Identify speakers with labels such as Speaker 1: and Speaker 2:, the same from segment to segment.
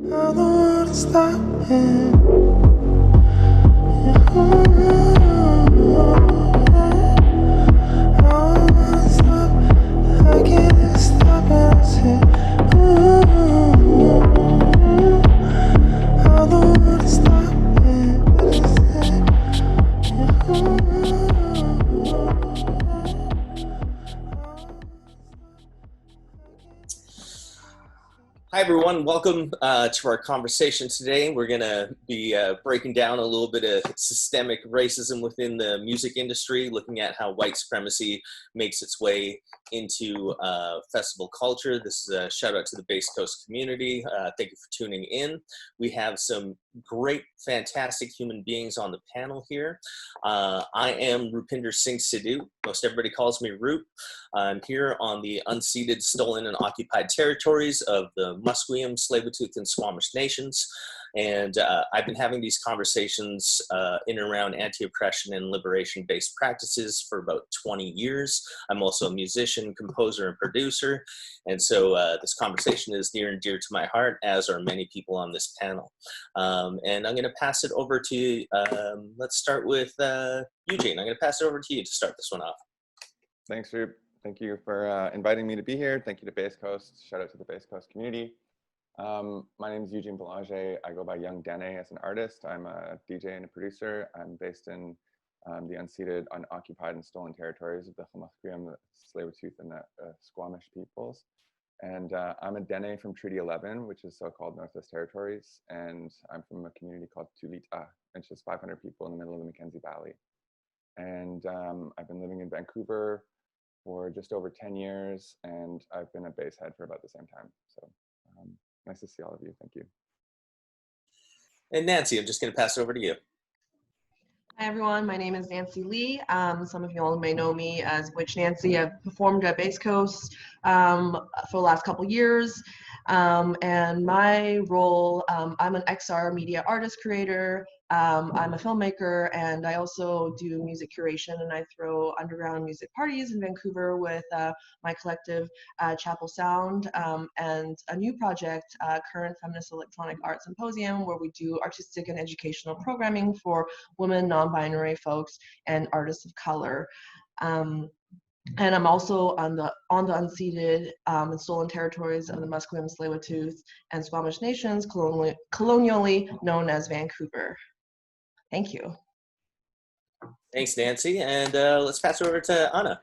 Speaker 1: I don't wanna stop it. I don't wanna stop. I can't stop it. I say, I don't wanna stop it.
Speaker 2: Hi, everyone. Welcome to our conversation today. We're going to be breaking down a little bit of systemic racism within the music industry, looking at how white supremacy makes its way into festival culture. This is a shout out to the Base Coast community. Thank you for tuning in. We have some great, fantastic human beings on the panel here. I am Rupinder Singh Sidhu. Most everybody calls me Rup. I'm here on the unceded, stolen, and occupied territories of the Musqueam, Tsleil-Waututh, and Squamish nations. And I've been having these conversations in and around anti-oppression and liberation-based practices for about 20 years. I'm also a musician, composer, and producer. And so this conversation is near and dear to my heart, as are many people on this panel. And I'm going to pass it over to, let's start with Eugene. I'm going to pass it over to you to start this one off.
Speaker 3: Thanks, Rup. Thank you for inviting me to be here. Thank you to Base Coast. Shout out to the Base Coast community. My name is Eugene Boulanger. I go by Young Dene as an artist. I'm a DJ and a producer. I'm based in the unceded, unoccupied, and stolen territories of the Musqueam, the Tsleil-Waututh, and the Squamish peoples. And I'm a Dene from Treaty 11, which is so-called Northwest Territories. And I'm from a community called Tulita, which is 500 people in the middle of the Mackenzie Valley. And I've been living in Vancouver for just over 10 years, and I've been a bass head for about the same time. So nice to see all of you. Thank you.
Speaker 2: And Nancy, I'm just going to pass it over to you.
Speaker 4: Hi everyone, my name is Nancy Lee. Some of you all may know me as Witch Nancy. I've performed at Base Coast for the last couple years. And my role, I'm an XR media artist creator. I'm a filmmaker, and I also do music curation, and I throw underground music parties in Vancouver with my collective Chapel Sound, and a new project, Current Feminist Electronic Art Symposium, where we do artistic and educational programming for women, non-binary folks, and artists of color. And I'm also on the unceded and stolen territories of the Musqueam, Tsleil-Waututh, and Squamish nations, colonially known as Vancouver. Thank you.
Speaker 2: Thanks, Nancy. And let's pass it over to Anna.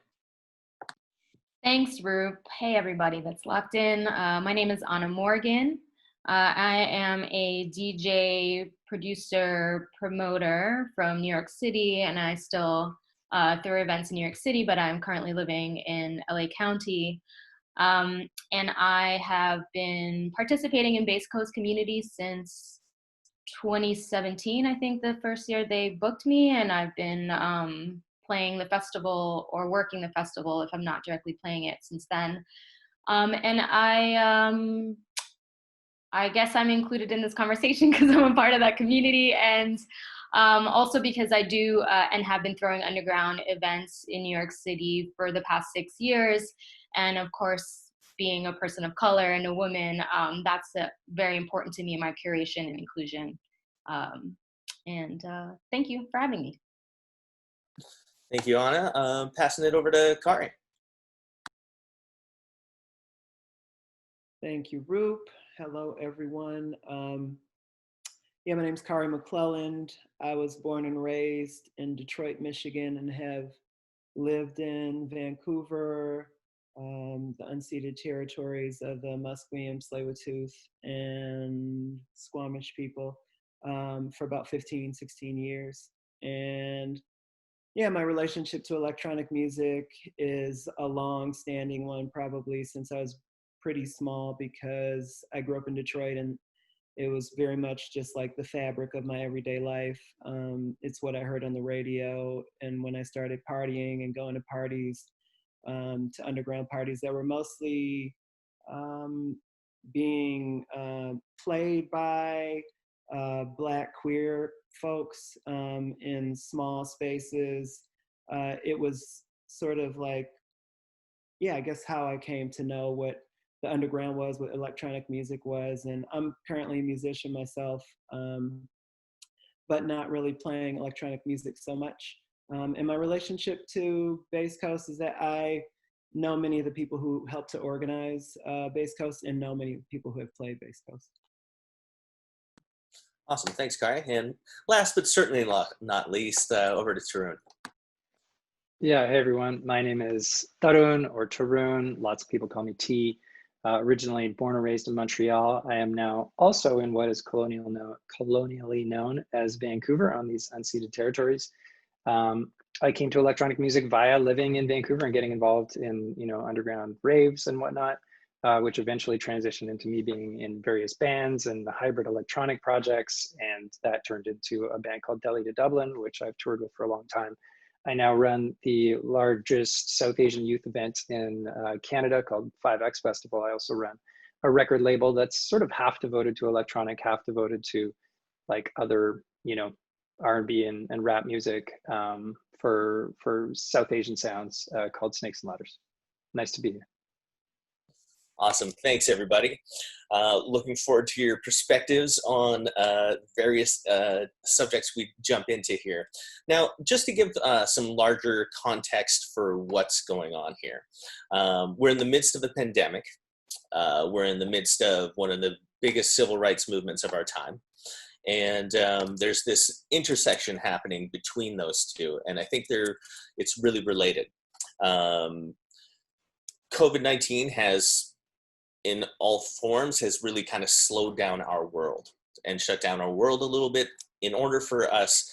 Speaker 5: Thanks, Rup. Hey, everybody that's locked in. My name is Anna Morgan. I am a DJ, producer, promoter from New York City, and I still throw events in New York City, but I'm currently living in LA County. And I have been participating in Base Coast community since 2017, I think the first year they booked me, and I've been playing the festival or working the festival if I'm not directly playing it since then. And I guess I'm included in this conversation because I'm a part of that community, and also because I do and have been throwing underground events in New York City for the past 6 years. And of course, being a person of color and a woman, that's very important to me in my curation and inclusion. And thank you for having me.
Speaker 2: Thank you, Anna. Passing it over to Khari.
Speaker 6: Thank you, Rup. Hello, everyone. Yeah, my name is Khari McClelland. I was born and raised in Detroit, Michigan, and have lived in Vancouver, the unceded territories of the Musqueam, Tsleil-Waututh, and Squamish people for about 15, 16 years. And yeah, my relationship to electronic music is a long-standing one, probably since I was pretty small, because I grew up in Detroit and it was very much just like the fabric of my everyday life. It's what I heard on the radio. And when I started partying and going to parties, to underground parties that were mostly being played by Black queer folks in small spaces, it was sort of like, yeah, I guess how I came to know what the underground was, what electronic music was. And I'm currently a musician myself, but not really playing electronic music so much. And my relationship to Bass Coast is that I know many of the people who helped to organize Bass Coast and know many people who have played Bass Coast.
Speaker 2: Awesome, thanks, Kai. And last but certainly not least, over to Tarun.
Speaker 7: Yeah, hey everyone. My name is Tarun or Tarun. Lots of people call me T. Originally born and raised in Montreal, I am now also in what is colonially known as Vancouver on these unceded territories. I came to electronic music via living in Vancouver and getting involved in, underground raves and whatnot, which eventually transitioned into me being in various bands and the hybrid electronic projects. And that turned into a band called Delhi to Dublin, which I've toured with for a long time. I now run the largest South Asian youth event in Canada called 5X Festival. I also run a record label that's sort of half devoted to electronic, half devoted to like other, R&B and rap music for South Asian sounds called Snakes and Ladders. Nice to be here.
Speaker 2: Awesome. Thanks, everybody. Looking forward to your perspectives on various subjects we jump into here. Now, just to give some larger context for what's going on here. We're in the midst of a pandemic. We're in the midst of one of the biggest civil rights movements of our time. And there's this intersection happening between those two. And I think it's really related. COVID-19 has, in all forms, has really kind of slowed down our world and shut down our world a little bit in order for us,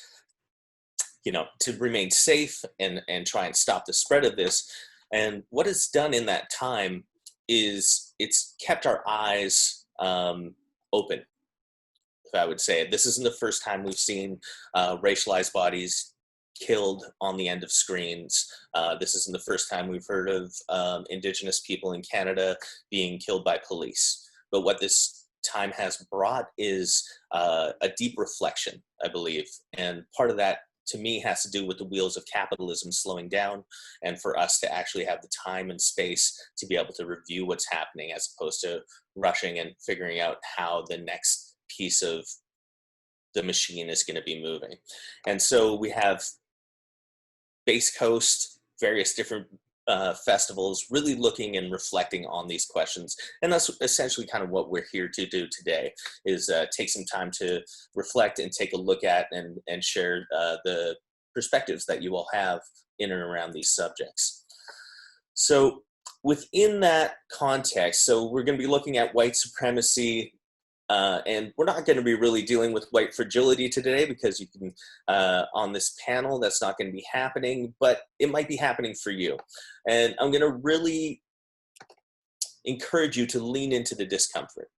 Speaker 2: to remain safe and try and stop the spread of this. And what it's done in that time is it's kept our eyes open, if I would say. This isn't the first time we've seen racialized bodies killed on the end of screens. This isn't the first time we've heard of Indigenous people in Canada being killed by police. But what this time has brought is a deep reflection, I believe. And part of that, to me, has to do with the wheels of capitalism slowing down, and for us to actually have the time and space to be able to review what's happening, as opposed to rushing and figuring out how the next piece of the machine is going to be moving. And so we have Bass Coast, various different festivals, really looking and reflecting on these questions. And that's essentially kind of what we're here to do today, is take some time to reflect and take a look at and share the perspectives that you all have in and around these subjects. So within that context, so we're going to be looking at white supremacy, and we're not going to be really dealing with white fragility today, because you can, on this panel, that's not going to be happening, but it might be happening for you. And I'm going to really encourage you to lean into the discomfort.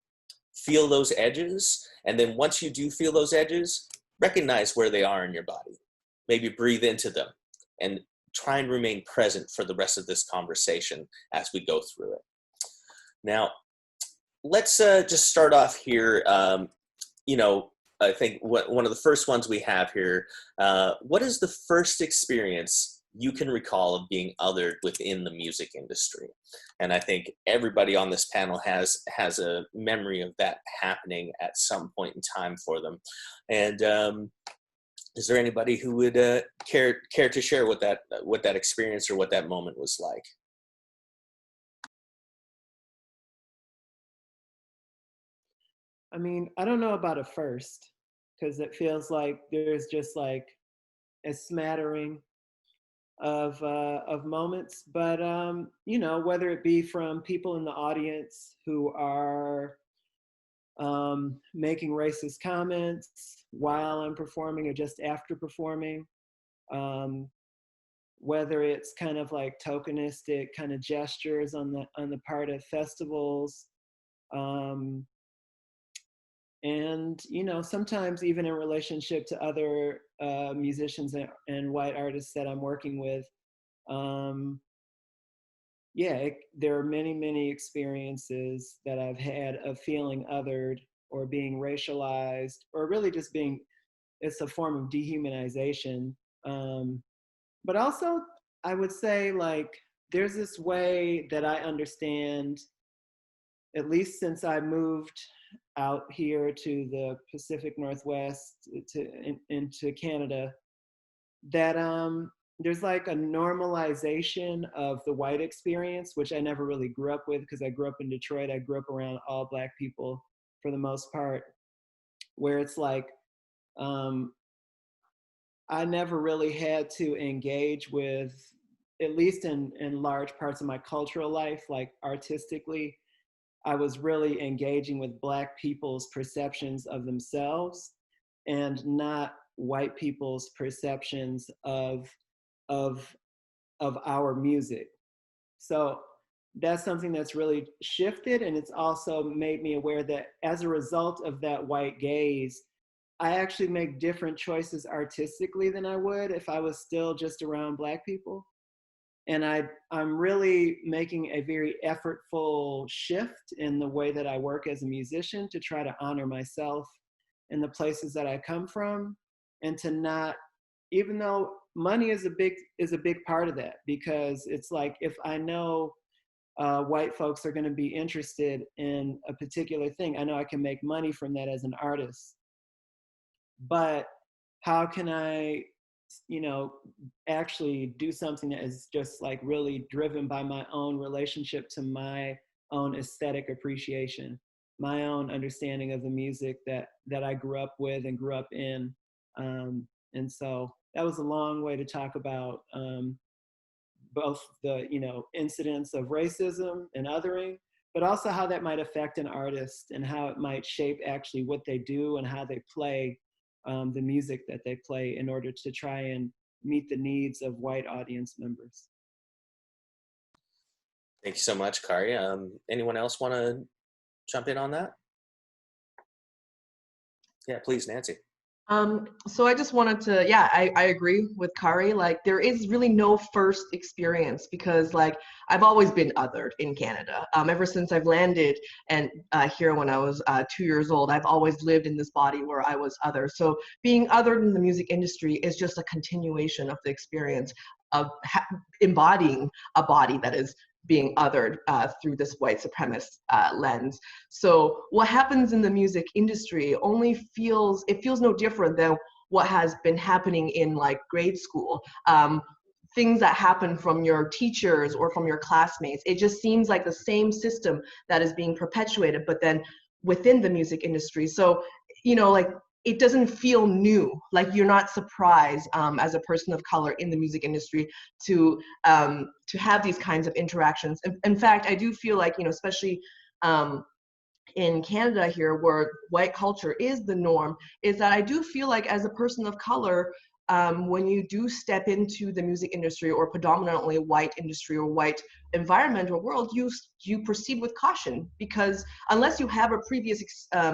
Speaker 2: Feel those edges, and then once you do feel those edges, recognize where they are in your body. Maybe breathe into them, and try and remain present for the rest of this conversation as we go through it. Now, let's just start off here. I think one of the first ones we have here, what is the first experience you can recall of being othered within the music industry? And I think everybody on this panel has a memory of that happening at some point in time for them. And is there anybody who would care to share what that experience or what that moment was like?
Speaker 6: I mean, I don't know about a first, because it feels like there's just like a smattering of moments. But whether it be from people in the audience who are making racist comments while I'm performing or just after performing, whether it's kind of like tokenistic kind of gestures on the part of festivals. And, sometimes even in relationship to other musicians and white artists that I'm working with, there are many, many experiences that I've had of feeling othered or being racialized, or really just it's a form of dehumanization. But also, I would say, like, there's this way that I understand at least since I moved out here to the Pacific Northwest into Canada, that there's like a normalization of the white experience, which I never really grew up with because I grew up in Detroit. I grew up around all Black people for the most part, where it's like, I never really had to engage with, at least in large parts of my cultural life, like artistically, I was really engaging with Black people's perceptions of themselves and not white people's perceptions of our music. So that's something that's really shifted, and it's also made me aware that as a result of that white gaze, I actually make different choices artistically than I would if I was still just around Black people. And I'm really making a very effortful shift in the way that I work as a musician to try to honor myself in the places that I come from, and to not, even though money is a big part of that, because it's like, if I know white folks are going to be interested in a particular thing, I know I can make money from that as an artist. But how can I, actually do something that is just like really driven by my own relationship to my own aesthetic appreciation, my own understanding of the music that I grew up with and grew up in. And so that was a long way to talk about both the, incidents of racism and othering, but also how that might affect an artist and how it might shape actually what they do and how they play the music that they play in order to try and meet the needs of white audience members.
Speaker 2: Thank you so much, Khari. Anyone else want to jump in on that? Yeah, please, Nancy.
Speaker 4: So I just wanted to, I agree with Khari. Like, there is really no first experience, because like I've always been othered in Canada. Ever since I've landed and here when I was 2 years old, I've always lived in this body where I was other. So being othered in the music industry is just a continuation of the experience of embodying a body that is being othered through this white supremacist lens. So what happens in the music industry feels no different than what has been happening in like grade school. Things that happen from your teachers or from your classmates. It just seems like the same system that is being perpetuated, but then within the music industry. So, like, it doesn't feel new. Like, you're not surprised as a person of color in the music industry to have these kinds of interactions. In fact, I do feel like, especially in Canada here, where white culture is the norm, is that I do feel like as a person of color, when you do step into the music industry or predominantly white industry or white environment or world, you proceed with caution, because unless you have a previous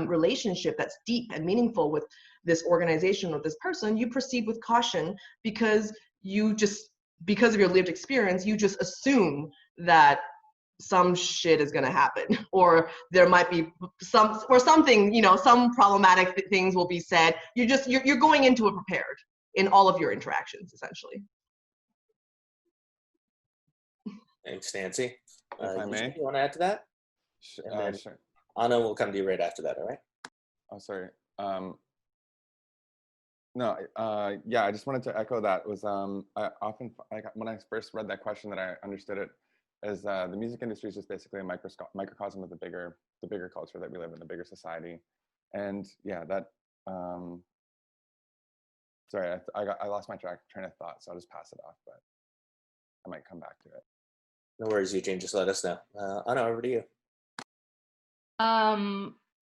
Speaker 4: relationship that's deep and meaningful with this organization or this person, you proceed with caution because of your lived experience, you just assume that some shit is going to happen, or there might be something, some problematic things will be said. You're going into it prepared in all of your interactions, essentially.
Speaker 2: Thanks, Nancy.
Speaker 3: If I may.
Speaker 2: You want to add to that? And then
Speaker 3: Sure.
Speaker 2: Anna will come to you right after that, all right?
Speaker 3: Oh, sorry. No, yeah, I just wanted to echo that. I often, like, when I first read that question, that I understood it as the music industry is just basically a microcosm of the bigger culture that we live in, the bigger society. And yeah, that, sorry, I lost my train of thought, so I'll just pass it off, but I might come back to it.
Speaker 2: No worries, Eugene, just let us know. Anna, over to you.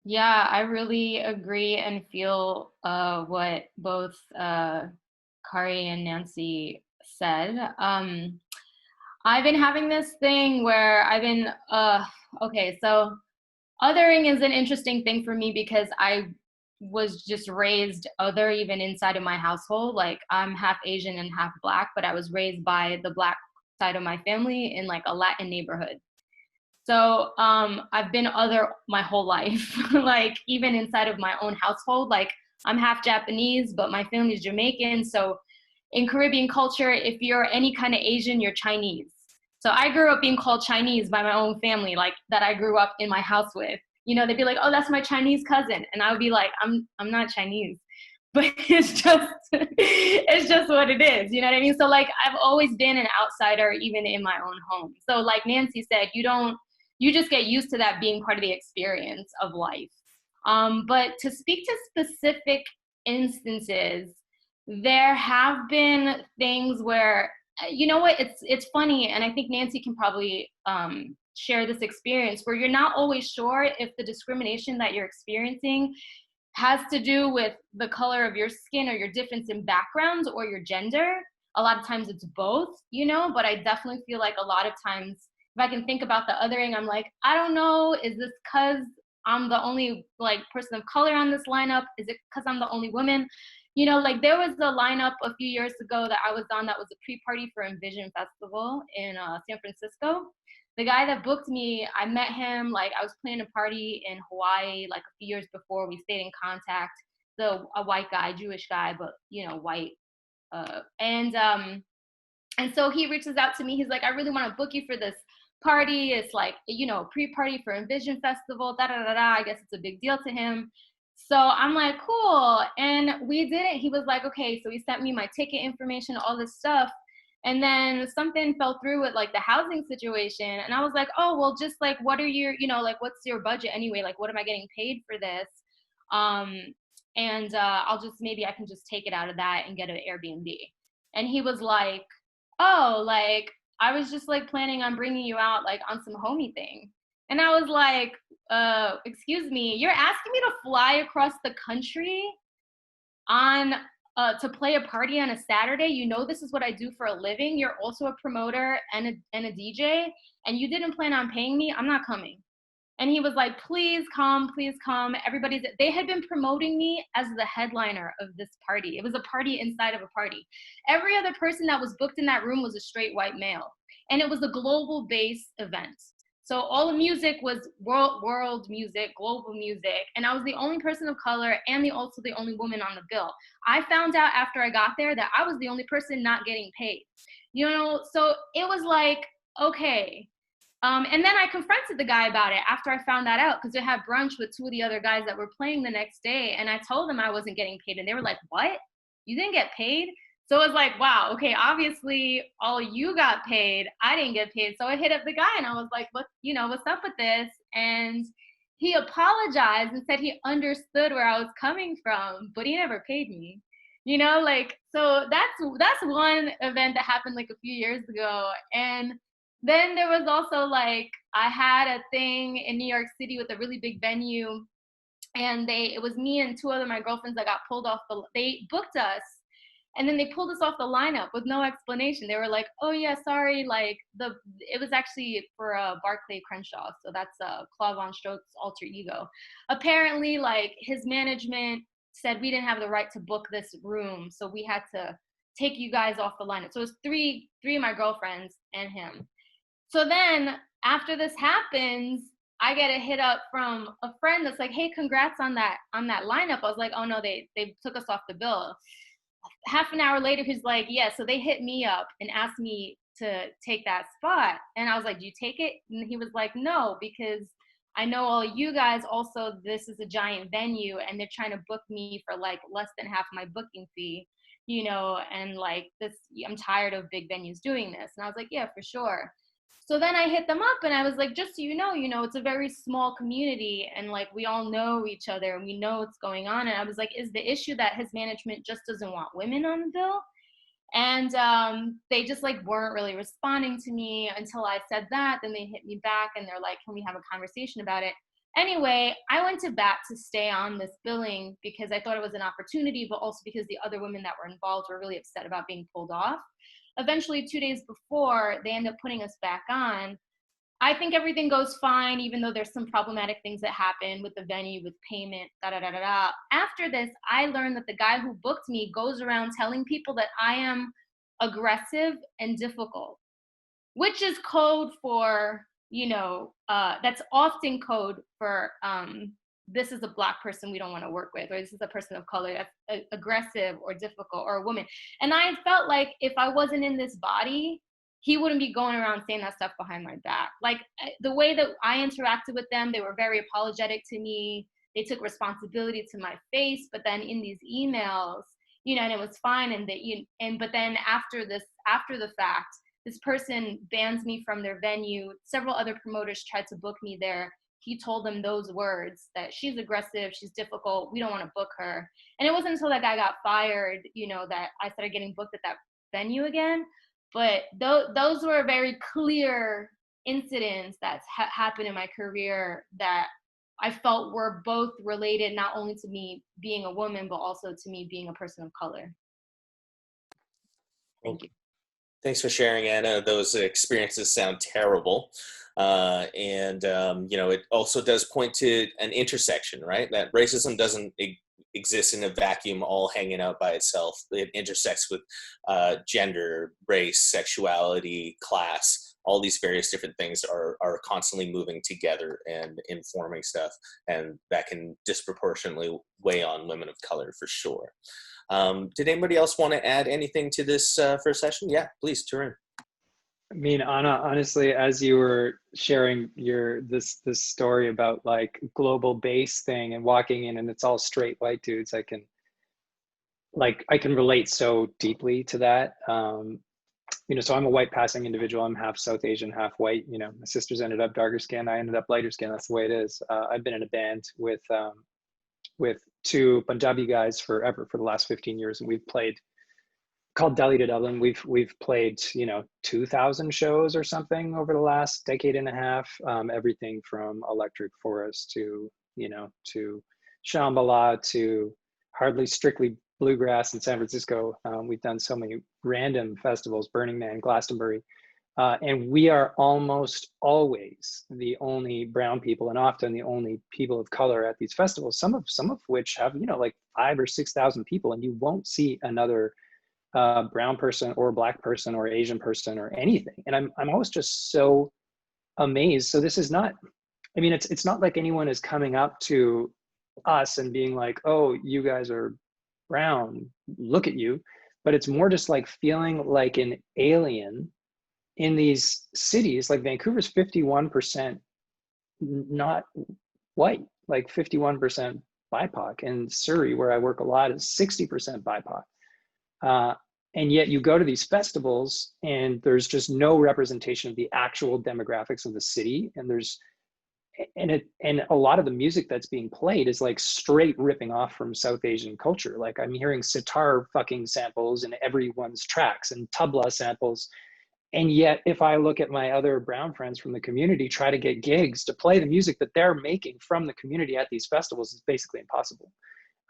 Speaker 5: Yeah, I really agree and feel what both Khari and Nancy said. I've been having this thing where I've been, okay, so othering is an interesting thing for me because I was just raised other even inside of my household. Like, I'm half Asian and half Black, but I was raised by the Black side of my family in like a Latin neighborhood. So I've been other my whole life, like even inside of my own household. Like, I'm half Japanese, but my family is Jamaican. So in Caribbean culture, if you're any kind of Asian, you're Chinese. So I grew up being called Chinese by my own family, like that I grew up in my house with. You know, they'd be like, "Oh, that's my Chinese cousin," and I would be like, "I'm not Chinese," but it's just what it is. You know what I mean? So like, I've always been an outsider, even in my own home. So like Nancy said, you just get used to that being part of the experience of life. But to speak to specific instances, there have been things where, you know what, it's funny, and I think Nancy can probably share this experience, where you're not always sure if the discrimination that you're experiencing has to do with the color of your skin or your difference in backgrounds or your gender. A lot of times it's both, you know, but I definitely feel like a lot of times, if I can think about the othering, I'm like, I don't know, is this because I'm the only like person of color on this lineup? Is it because I'm the only woman? You know, like there was a lineup a few years ago that I was on that was a pre-party for Envision Festival in San Francisco. The guy that booked me, I met him, like I was planning a party in Hawaii like a few years before. We stayed in contact. A white guy, Jewish guy, but you know, white. And so he reaches out to me. He's like, I really want to book you for this party. It's like, you know, pre-party for Envision Festival, da da da da. I guess it's a big deal to him. So I'm like, cool. And we did it. He was like, okay. So he sent me my ticket information, all this stuff. And then something fell through with like the housing situation. And I was like, oh, well, just like, what are your, you know, like, what's your budget anyway? Like, what am I getting paid for this? I'll just, maybe I can just take it out of that and get an Airbnb. And he was like, oh, like, I was just like planning on bringing you out like on some homie thing. And I was like, excuse me, you're asking me to fly across the country on to play a party on a Saturday? You know, this is what I do for a living. You're also a promoter and a DJ, and you didn't plan on paying me. I'm not coming. And he was like, please come, please come. They had been promoting me as the headliner of this party. It was a party inside of a party. Every other person that was booked in that room was a straight white male. And it was a global based event. So all the music was world music, global music. And I was the only person of color and also the only woman on the bill. I found out after I got there that I was the only person not getting paid. You know, so it was like, okay. And then I confronted the guy about it after I found that out, because I had brunch with two of the other guys that were playing the next day. And I told them I wasn't getting paid. And they were like, what? You didn't get paid? So it was like, wow, okay, obviously all you got paid. I didn't get paid. So I hit up the guy and I was like, what's up with this? And he apologized and said he understood where I was coming from, but he never paid me. You know, like, so that's one event that happened like a few years ago. And then there was also like, I had a thing in New York City with a really big venue, and it was me and two other my girlfriends that got pulled off they booked us, and then they pulled us off the lineup with no explanation. They were like, oh yeah, sorry, like it was actually for Barclay Crenshaw, so that's Claude Von Stroke's alter ego. Apparently, like his management said we didn't have the right to book this room, so we had to take you guys off the lineup. So it was three of my girlfriends and him. So then after this happens, I get a hit up from a friend that's like, hey, congrats on that lineup. I was like, oh no, they took us off the bill. Half an hour later, he's like, yeah, so they hit me up and asked me to take that spot. And I was like, do you take it? And he was like, no, because I know all you guys also, this is a giant venue and they're trying to book me for like less than half my booking fee, you know, and like this, I'm tired of big venues doing this. And I was like, yeah, for sure. So then I hit them up and I was like, just so you know, it's a very small community and like we all know each other and we know what's going on. And I was like, is the issue that his management just doesn't want women on the bill? And they just like weren't really responding to me until I said that. Then they hit me back and they're like, can we have a conversation about it? Anyway, I went to bat to stay on this billing because I thought it was an opportunity, but also because the other women that were involved were really upset about being pulled off. Eventually, 2 days before, they end up putting us back on. I think everything goes fine, even though there's some problematic things that happen with the venue, with payment, da-da-da-da-da. After this, I learned that the guy who booked me goes around telling people that I am aggressive and difficult, which is code for, that's often code for this is a Black person we don't want to work with, or this is a person of color that's aggressive or difficult, or a woman. And I felt like if I wasn't in this body, he wouldn't be going around saying that stuff behind my back. Like the way that I interacted with them, they were very apologetic to me. They took responsibility to my face, but then in these emails, and it was fine. But then after the fact, this person bans me from their venue. Several other promoters tried to book me there. He told them those words, that she's aggressive, she's difficult, we don't want to book her. And it wasn't until that guy got fired, that I started getting booked at that venue again. But those were very clear incidents that happened in my career that I felt were both related, not only to me being a woman, but also to me being a person of color. Thank you.
Speaker 2: Thanks for sharing, Anna. Those experiences sound terrible. It also does point to an intersection, right? That racism doesn't exist in a vacuum all hanging out by itself. It intersects with gender, race, sexuality, class. All these various different things are constantly moving together and informing stuff, and that can disproportionately weigh on women of color for sure. Did anybody else want to add anything to this first session? Yeah, please, Tarun.
Speaker 7: I mean, Anna, honestly, as you were sharing this story about like global base thing and walking in and it's all straight white dudes, I can relate so deeply to that. So I'm a white passing individual. I'm half South Asian, half white. My sisters ended up darker skin. I ended up lighter skin. That's the way it is. I've been in a band with two Punjabi guys forever, for the last 15 years. And we've played, called Delhi to Dublin. We've played, 2,000 shows or something over the last decade and a half. Everything from Electric Forest to Shambhala to Hardly Strictly Bluegrass in San Francisco. We've done so many random festivals, Burning Man, Glastonbury. And we are almost always the only brown people, and often the only people of color at these festivals, some of which have, like 5,000 or 6,000 people, and you won't see another brown person or black person or Asian person or anything. And I'm always just so amazed. So this is not, it's not like anyone is coming up to us and being like, oh, you guys are brown, look at you. But it's more just like feeling like an alien in these cities. Like Vancouver's 51% not white, like 51% BIPOC. And Surrey, where I work a lot, is 60% BIPOC. And yet you go to these festivals and there's just no representation of the actual demographics of the city. And a lot of the music that's being played is like straight ripping off from South Asian culture. Like I'm hearing sitar fucking samples in everyone's tracks and tabla samples. And yet, if I look at my other brown friends from the community, try to get gigs to play the music that they're making from the community at these festivals, it's basically impossible.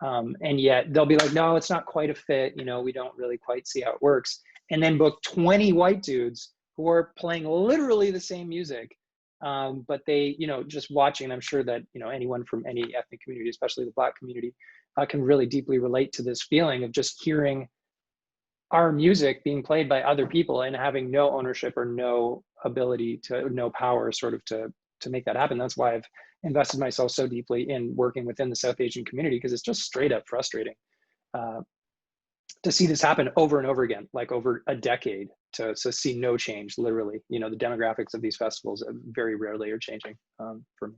Speaker 7: And yet they'll be like, no, it's not quite a fit. We don't really quite see how it works. And then book 20 white dudes who are playing literally the same music. But they, just watching, I'm sure that, anyone from any ethnic community, especially the Black community, can really deeply relate to this feeling of just hearing our music being played by other people and having no ownership or no ability to, no power sort of to make that happen. That's why I've invested myself so deeply in working within the South Asian community, because it's just straight up frustrating to see this happen over and over again, like over a decade, to see no change, literally. The demographics of these festivals very rarely are changing for me.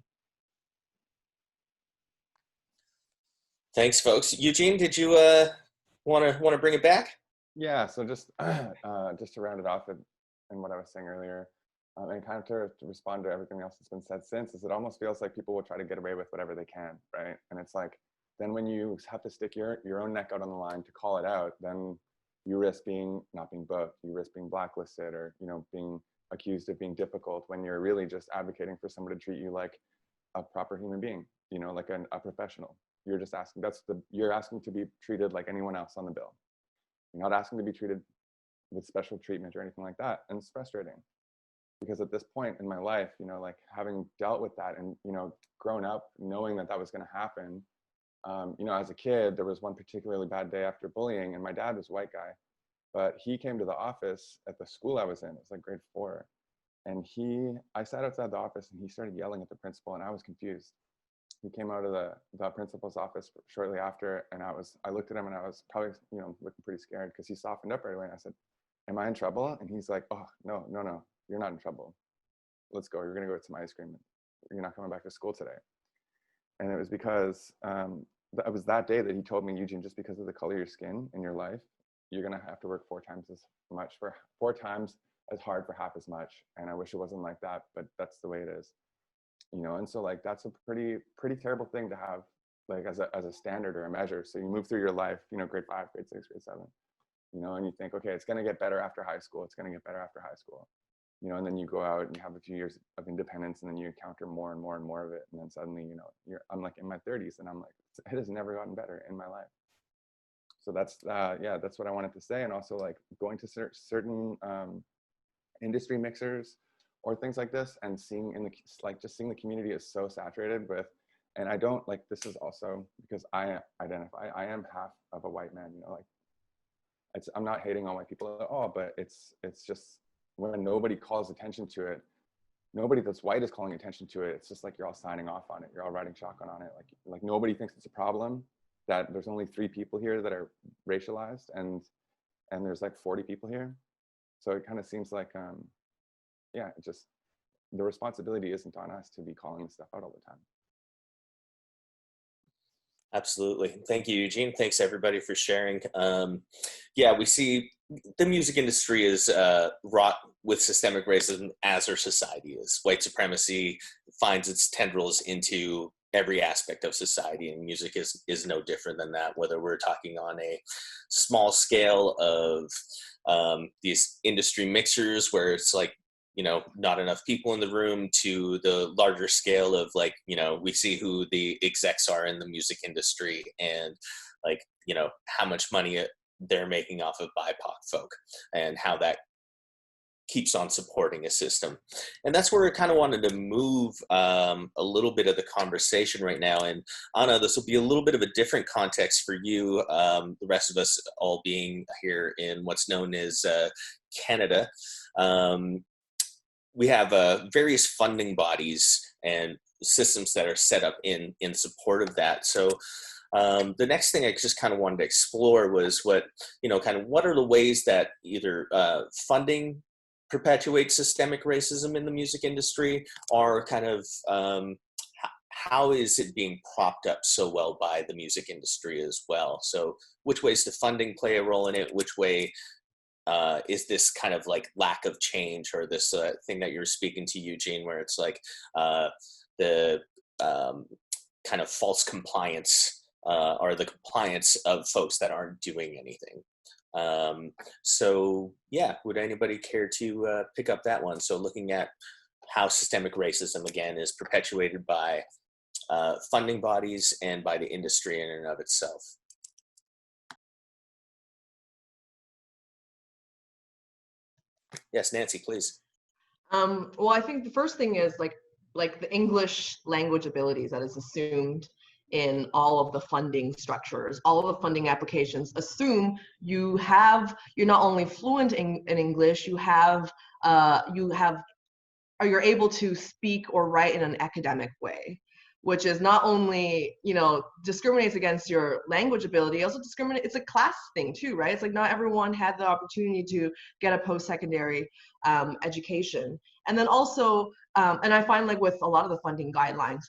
Speaker 2: Thanks, folks. Eugene, did you want to bring it back?
Speaker 3: Yeah, so just to round it off in what I was saying earlier, and kind of to respond to everything else that's been said since, is it almost feels like people will try to get away with whatever they can, right? And it's like, then when you have to stick your own neck out on the line to call it out, then you risk not being booked, you risk being blacklisted, or being accused of being difficult, when you're really just advocating for someone to treat you like a proper human being, like a professional. You're just asking, you're asking to be treated like anyone else on the bill. You're not asking to be treated with special treatment or anything like that. And it's frustrating, because at this point in my life, like having dealt with that and, grown up knowing that was going to happen, as a kid, there was one particularly bad day after bullying, and my dad was a white guy, but he came to the office at the school I was in. It was like grade 4. And I sat outside the office and he started yelling at the principal, and I was confused. He came out of the principal's office shortly after, and I looked at him and I was probably, looking pretty scared, because he softened up right away. And I said, am I in trouble? And he's like, oh, no, you're not in trouble. Let's go. You're going to go get some ice cream. You're not coming back to school today. And it was because it was that day that he told me, Eugene, just because of the color of your skin in your life, you're going to have to work 4 times as much for 4 times as hard for half as much. And I wish it wasn't like that, but that's the way it is, you know? And so like, that's a pretty terrible thing to have, like as a standard or a measure. So you move through your life, you know, grade 5, grade 6, grade 7, you know, and you think, okay, it's going to get better after high school. It's going to get better after high school, you know, and then you go out and you have a few years of independence, and then you encounter more and more and more of it. And then suddenly, you know, I'm like in my 30s and I'm like, it has never gotten better in my life. So that's, yeah, that's what I wanted to say. And also like going to certain industry mixers or things like this, and seeing just seeing the community is so saturated with, and I don't like, this is also because I identify, I am half of a white man, you know, like I'm not hating on white people at all, but it's just when nobody calls attention to it, nobody that's white is calling attention to it. It's just like you're all signing off on it. You're all riding shotgun on it. Like nobody thinks it's a problem that there's only 3 people here that are racialized, and there's like 40 people here. So it kind of seems like, yeah, just the responsibility isn't on us to be calling this stuff out all the time.
Speaker 2: Absolutely. Thank you, Eugene. Thanks everybody for sharing. Yeah, we see the music industry is wrought with systemic racism, as our society is. White supremacy finds its tendrils into every aspect of society, and music is no different than that, whether we're talking on a small scale of these industry mixers where it's like, you know, not enough people in the room, to the larger scale of like, you know, we see who the execs are in the music industry, and like, you know, how much money they're making off of BIPOC folk, and how that keeps on supporting a system. And that's where I kind of wanted to move a little bit of the conversation right now. And Anna, this will be a little bit of a different context for you, the rest of us all being here in what's known as Canada. We have various funding bodies and systems that are set up in support of that. So the next thing I just kind of wanted to explore was what are the ways that either funding perpetuates systemic racism in the music industry, or kind of how is it being propped up so well by the music industry as well? So which ways does funding play a role in it? Which way is this kind of like lack of change, or this thing that you're speaking to, Eugene, where it's like the kind of false compliance or the compliance of folks that aren't doing anything? So yeah, would anybody care to pick up that one? So looking at how systemic racism, again, is perpetuated by funding bodies and by the industry in and of itself. Yes, Nancy, please.
Speaker 4: Well, I think the first thing is like the English language abilities that is assumed in all of the funding structures, all of the funding applications assume you're not only fluent in English, you're able to speak or write in an academic way, which is not only, you know, discriminates against your language ability, also it's a class thing too, right? It's like not everyone had the opportunity to get a post-secondary education. And then also, and I find like with a lot of the funding guidelines,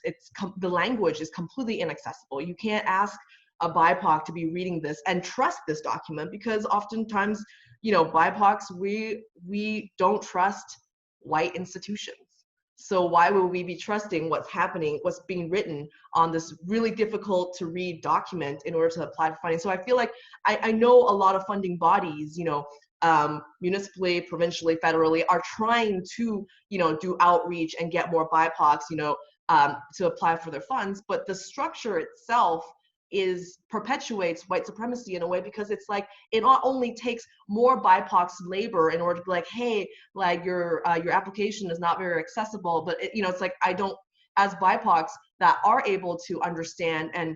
Speaker 4: the language is completely inaccessible. You can't ask a BIPOC to be reading this and trust this document, because oftentimes, you know, BIPOCs, we don't trust white institutions. So why would we be trusting what's happening, what's being written on this really difficult to read document in order to apply for funding? So I feel like I know a lot of funding bodies, you know, municipally, provincially, federally, are trying to, you know, do outreach and get more BIPOCs, you know, to apply for their funds. But the structure itself perpetuates white supremacy in a way, because it's like it not only takes more BIPOC's labor in order to be like, hey, like your application is not very accessible, but it, you know, it's like as BIPOCs that are able to understand and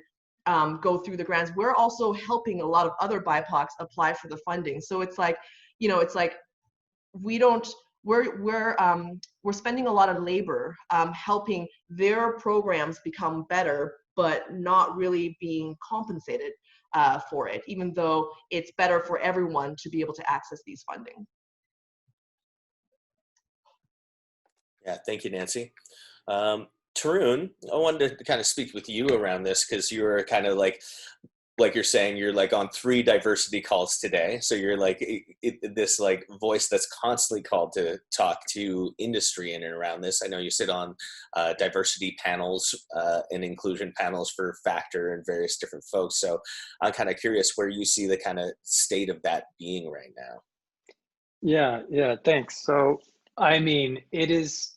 Speaker 4: go through the grants, we're also helping a lot of other BIPOCs apply for the funding. So it's like, you know, it's like we're spending a lot of labor helping their programs become better but not really being compensated for it, even though it's better for everyone to be able to access these funding.
Speaker 2: Yeah, thank you, Nancy. Tarun, I wanted to kind of speak with you around this because you're kind of like you're saying, you're like on 3 diversity calls today. So you're like this like voice that's constantly called to talk to industry in and around this. I know you sit on diversity panels and inclusion panels for Factor and various different folks. So I'm kind of curious where you see the kind of state of that being right now.
Speaker 7: Yeah, thanks. So, I mean, it is,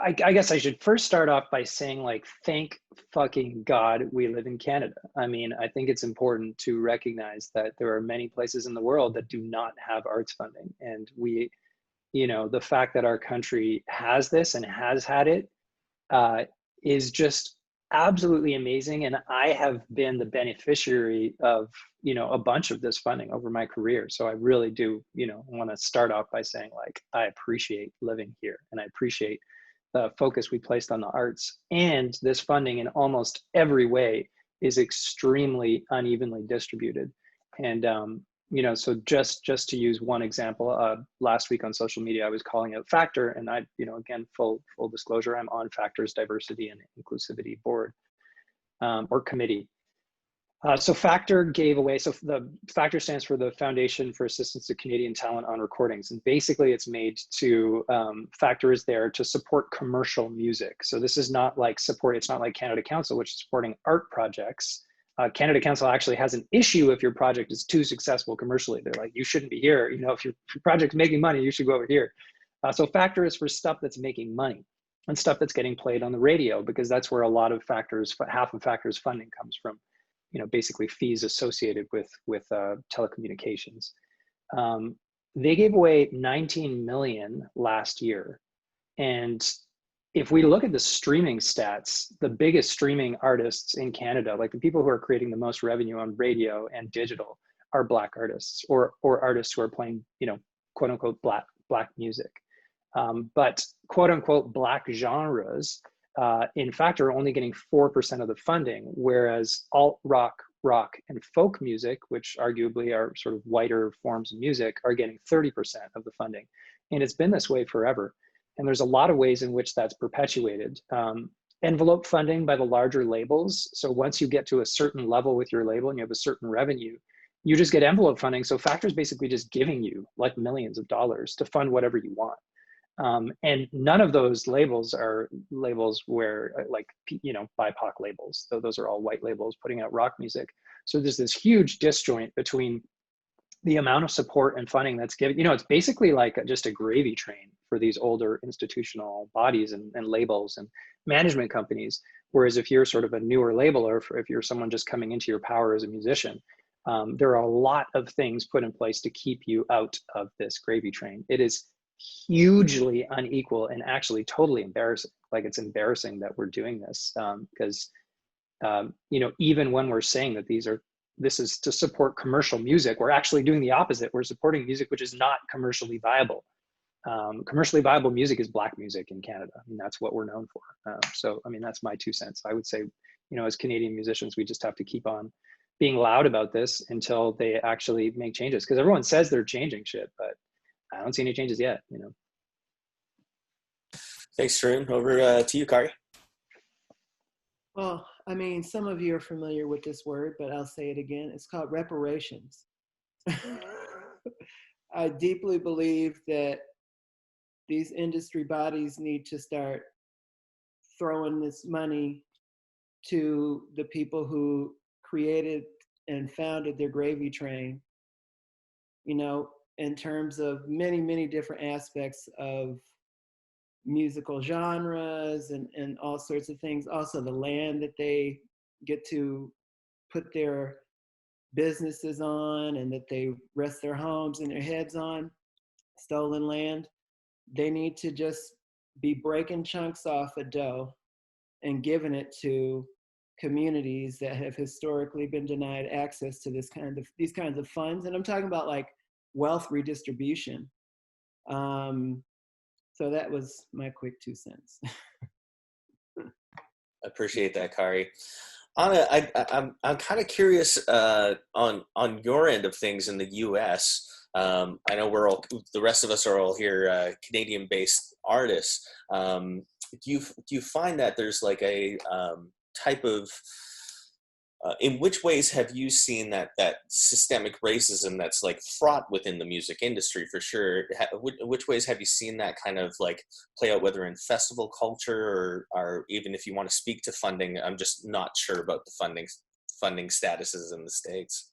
Speaker 7: I guess I should first start off by saying, like, thank fucking God we live in Canada. I mean, I think it's important to recognize that there are many places in the world that do not have arts funding. And we, you know, the fact that our country has this and has had it is just absolutely amazing. And I have been the beneficiary of, you know, a bunch of this funding over my career. So I really do, you know, want to start off by saying, like, I appreciate living here and I appreciate the focus we placed on the arts. And this funding in almost every way is extremely unevenly distributed. And you know, so just to use one example, last week on social media, I was calling out Factor, and I, you know, again, full disclosure, I'm on Factor's diversity and inclusivity board or committee. So Factor gave away, so the Factor stands for the Foundation for Assistance to Canadian Talent on Recordings. And basically it's made to, Factor is there to support commercial music. So this is not like support, it's not like Canada Council, which is supporting art projects. Canada Council actually has an issue if your project is too successful commercially. They're like, you shouldn't be here. You know, if your project's making money, you should go over here. So Factor is for stuff that's making money and stuff that's getting played on the radio, because that's where a lot of Factor's, half of Factor's funding comes from. You know, basically fees associated with telecommunications. They gave away 19 million last year. And if we look at the streaming stats, the biggest streaming artists in Canada, like the people who are creating the most revenue on radio and digital, are Black artists or artists who are playing, you know, quote unquote black music. But quote unquote Black genres, in fact, are only getting 4% of the funding, whereas alt rock, and folk music, which arguably are sort of whiter forms of music, are getting 30% of the funding. And it's been this way forever. And there's a lot of ways in which that's perpetuated. Envelope funding by the larger labels. So once you get to a certain level with your label and you have a certain revenue, you just get envelope funding. So Factor's basically just giving you like millions of dollars to fund whatever you want. And none of those labels are labels where, like, you know, BIPOC labels. So those are all white labels putting out rock music. So there's this huge disjoint between the amount of support and funding that's given. You know, it's basically like just a gravy train for these older institutional bodies and labels and management companies. Whereas if you're sort of a newer label, or if you're someone just coming into your power as a musician, there are a lot of things put in place to keep you out of this gravy train. It is hugely unequal and actually totally embarrassing. Like, it's embarrassing that we're doing this because, you know, even when we're saying that this is to support commercial music, we're actually doing the opposite. We're supporting music which is not commercially viable. Commercially viable music is Black music in Canada. I mean, that's what we're known for. So, I mean, that's my 2 cents. I would say, you know, as Canadian musicians, we just have to keep on being loud about this until they actually make changes. Because everyone says they're changing shit, but I don't see any changes yet, you know.
Speaker 2: Thanks, Tarun. Over to you, Khari.
Speaker 6: Well, I mean, some of you are familiar with this word, but I'll say it again. It's called reparations. I deeply believe that these industry bodies need to start throwing this money to the people who created and founded their gravy train, you know, in terms of many, many different aspects of musical genres and all sorts of things. Also the land that they get to put their businesses on and that they rest their homes and their heads on, stolen land. They need to just be breaking chunks off of dough and giving it to communities that have historically been denied access to these kinds of funds. And I'm talking about like wealth redistribution. So that was my quick 2 cents.
Speaker 2: Appreciate that, Khari. Anna, I'm kind of curious on your end of things in the U.S. I know the rest of us are all here Canadian-based artists. Do you find that there's like a type of in which ways have you seen that systemic racism that's like fraught within the music industry for sure? Which ways have you seen that kind of like play out, whether in festival culture or even if you want to speak to funding? I'm just not sure about the funding statuses in the States.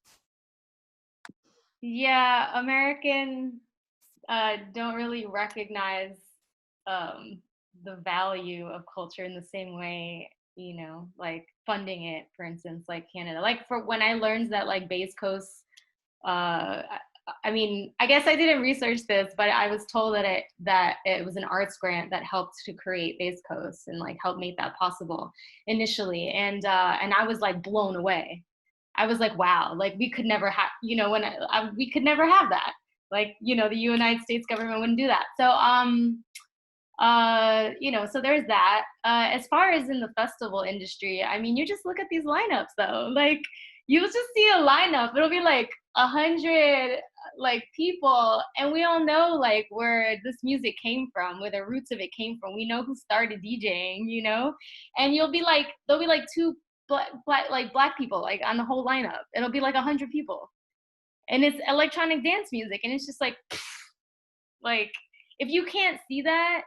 Speaker 5: Yeah, Americans don't really recognize the value of culture in the same way, like funding it, for instance, like Canada. Like for when I learned that like Base Coast, I mean, I guess I didn't research this, but I was told that it was an arts grant that helped to create Base Coast and like helped make that possible initially. And I was like blown away. I was like, wow, like we could never have, we could never have that. Like, the United States government wouldn't do that. So, so there's that. As far as in the festival industry, I mean, you just look at these lineups though. Like, you'll just see a lineup. It'll be like 100 like people, and we all know like where this music came from, where the roots of it came from. We know who started DJing, and there'll be like two black people like on the whole lineup. It'll be like 100 people, and it's electronic dance music, and it's just like if you can't see that.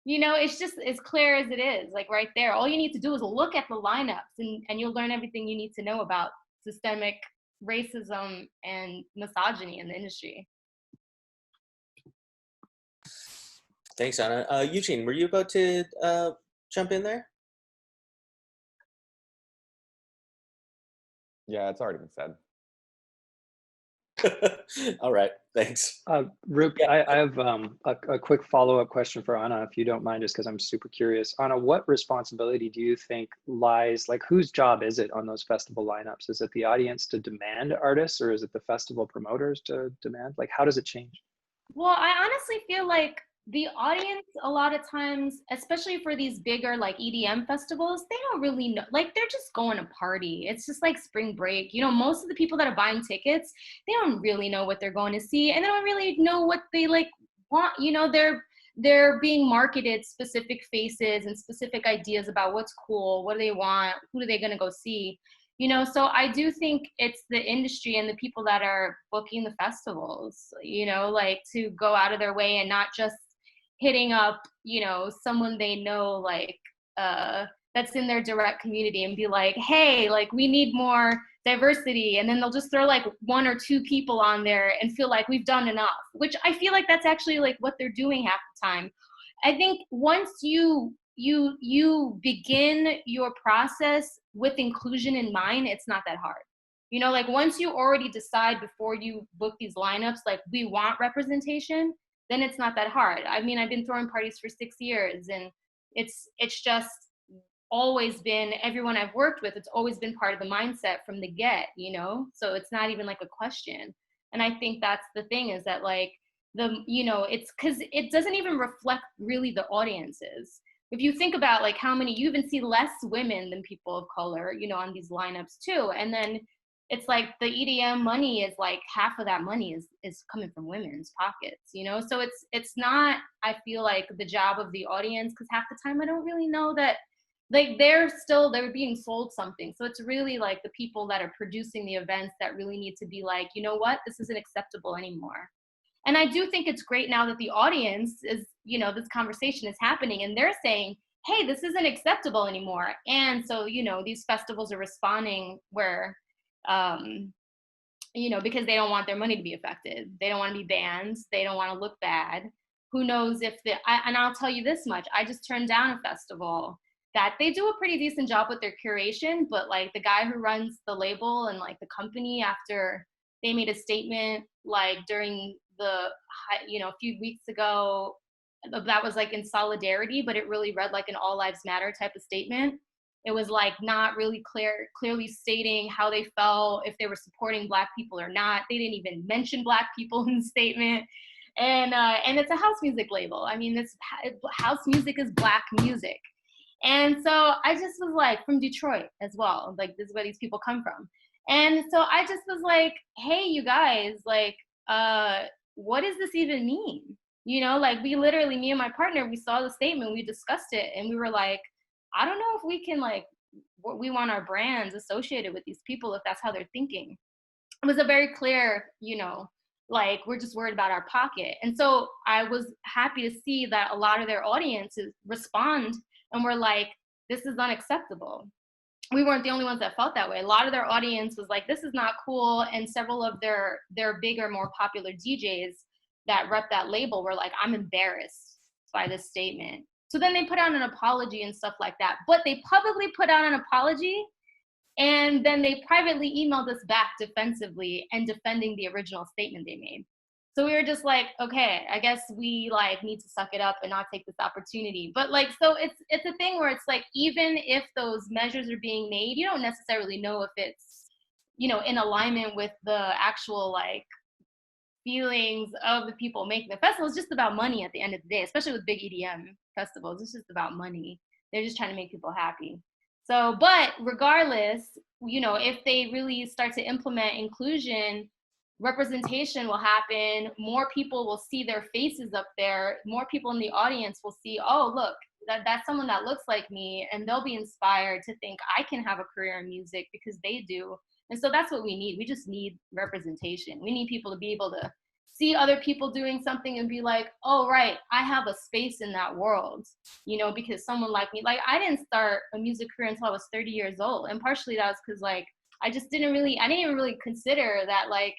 Speaker 5: It's just as clear as it is, like right there. All you need to do is look at the lineups and you'll learn everything you need to know about systemic racism and misogyny in the industry.
Speaker 2: Thanks, Anna. Eugene, were you about to jump in there?
Speaker 3: Yeah, it's already been said.
Speaker 2: All right, thanks.
Speaker 7: Rup, I have a quick follow-up question for Anna, if you don't mind, just because I'm super curious. Anna, what responsibility do you think lies, like whose job is it on those festival lineups? Is it the audience to demand artists, or is it the festival promoters to demand? Like, how does it change?
Speaker 5: Well, I honestly feel like the audience a lot of times, especially for these bigger like EDM festivals, they don't really know, like they're just going to party. It's just like spring break. Most of the people that are buying tickets, they don't really know what they're going to see, and they don't really know what they like want. They're being marketed specific faces and specific ideas about what's cool, what do they want, who are they going to go see. So I do think it's the industry and the people that are booking the festivals, like to go out of their way and not just hitting up, someone they know, like, that's in their direct community and be like, hey, like we need more diversity. And then they'll just throw like 1 or 2 people on there and feel like we've done enough, which I feel like that's actually like what they're doing half the time. I think once you begin your process with inclusion in mind, it's not that hard. Like once you already decide before you book these lineups, like we want representation, then it's not that hard. I mean, I've been throwing parties for 6 years, and it's just always been, everyone I've worked with, it's always been part of the mindset from the get, so it's not even like a question. And I think that's the thing, is that like it's because it doesn't even reflect really the audiences. If you think about like how many, you even see less women than people of color, on these lineups too. And then it's like the EDM money is like half of that money is coming from women's pockets, So it's not, I feel like, the job of the audience, because half the time I don't really know that, like they're being sold something. So it's really like the people that are producing the events that really need to be like, you know what, this isn't acceptable anymore. And I do think it's great now that the audience is, this conversation is happening and they're saying, hey, this isn't acceptable anymore. And so, these festivals are responding where, because they don't want their money to be affected. They don't want to be banned. They don't want to look bad. Who knows if and I'll tell you this much, I just turned down a festival that they do a pretty decent job with their curation, but like the guy who runs the label and like the company, after they made a statement, like during a few weeks ago, that was like in solidarity, but it really read like an all lives matter type of statement. It was like not really clearly stating how they felt, if they were supporting Black people or not. They didn't even mention Black people in the statement. And it's a house music label. I mean, house music is Black music. And so I just was like, from Detroit as well, like this is where these people come from. And so I just was like, hey, you guys, like, what does this even mean? You know, like we literally, me and my partner, we saw the statement, we discussed it, and we were like, I don't know if we can like, we want our brands associated with these people if that's how they're thinking. It was a very clear, you know, like we're just worried about our pocket. And so I was happy to see that a lot of their audiences respond and were like, this is unacceptable. We weren't the only ones that felt that way. A lot of their audience was like, this is not cool. And several of their bigger, more popular DJs that rep that label were like, I'm embarrassed by this statement. So then they put out an apology and stuff like that. But they publicly put out an apology, and then they privately emailed us back defensively and defending the original statement they made. So we were just like, okay, I guess we like need to suck it up and not take this opportunity. But like, so it's a thing where it's like, even if those measures are being made, you don't necessarily know if it's, you know, in alignment with the actual like feelings of the people making the festival. It's just about money at the end of the day, especially with big EDM festivals. It's just about money. They're just trying to make people happy. So, but regardless, you know, if they really start to implement inclusion, representation will happen. More people will see their faces up there. More people in the audience will see, oh, look, that's someone that looks like me, and they'll be inspired to think I can have a career in music because they do. And so that's what we need. We just need representation. We need people to be able to see other people doing something and be like, oh, right, I have a space in that world, you know, because someone like me, like I didn't start a music career until I was 30 years old. And partially that was because like, I didn't even really consider that like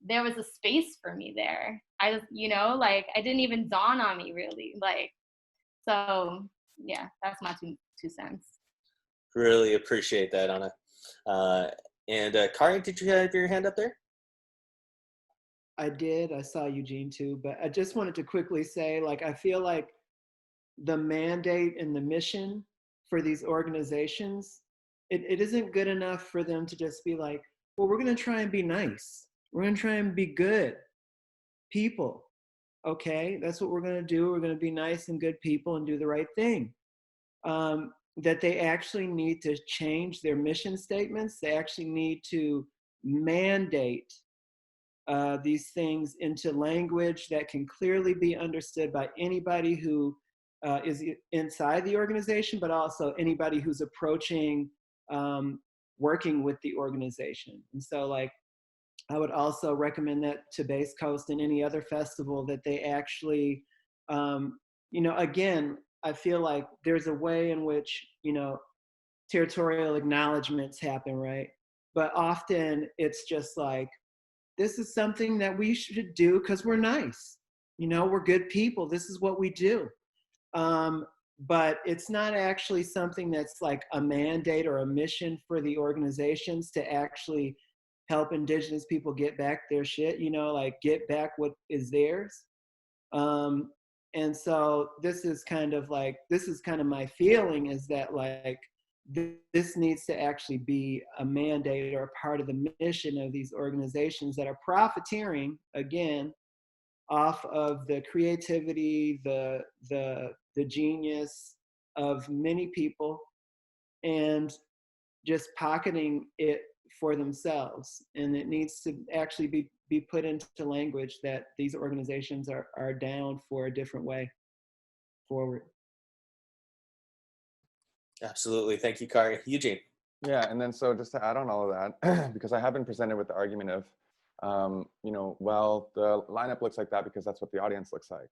Speaker 5: there was a space for me there. I just, you know, like it didn't even dawn on me really. Like, so yeah, that's my two cents.
Speaker 2: Really appreciate that, Anna. And Khari, did you have your hand up there?
Speaker 6: I did. I saw Eugene too, but I just wanted to quickly say, like, I feel like the mandate and the mission for these organizations, it isn't good enough for them to just be like, well, we're going to try and be nice. We're going to try and be good people. Okay, that's what we're going to do. We're going to be nice and good people and do the right thing. That they actually need to change their mission statements. They actually need to mandate these things into language that can clearly be understood by anybody who is inside the organization, but also anybody who's approaching working with the organization. And so like, I would also recommend that to Bass Coast and any other festival, that they actually, you know, again, I feel like there's a way in which, you know, territorial acknowledgements happen, right? But often it's just like, this is something that we should do because we're nice. You know, we're good people. This is what we do. But it's not actually something that's like a mandate or a mission for the organizations to actually help Indigenous people get back their shit, you know, like get back what is theirs. And so this is kind of my feeling, is that like, this needs to actually be a mandate or a part of the mission of these organizations that are profiteering, again, off of the creativity, the genius of many people, and just pocketing it for themselves. And it needs to actually be put into language that these organizations are down for a different way forward.
Speaker 2: Absolutely. Thank you, Khari. Eugene.
Speaker 3: Yeah, and then so just to add on all of that, because I have been presented with the argument of, you know, well, the lineup looks like that because that's what the audience looks like.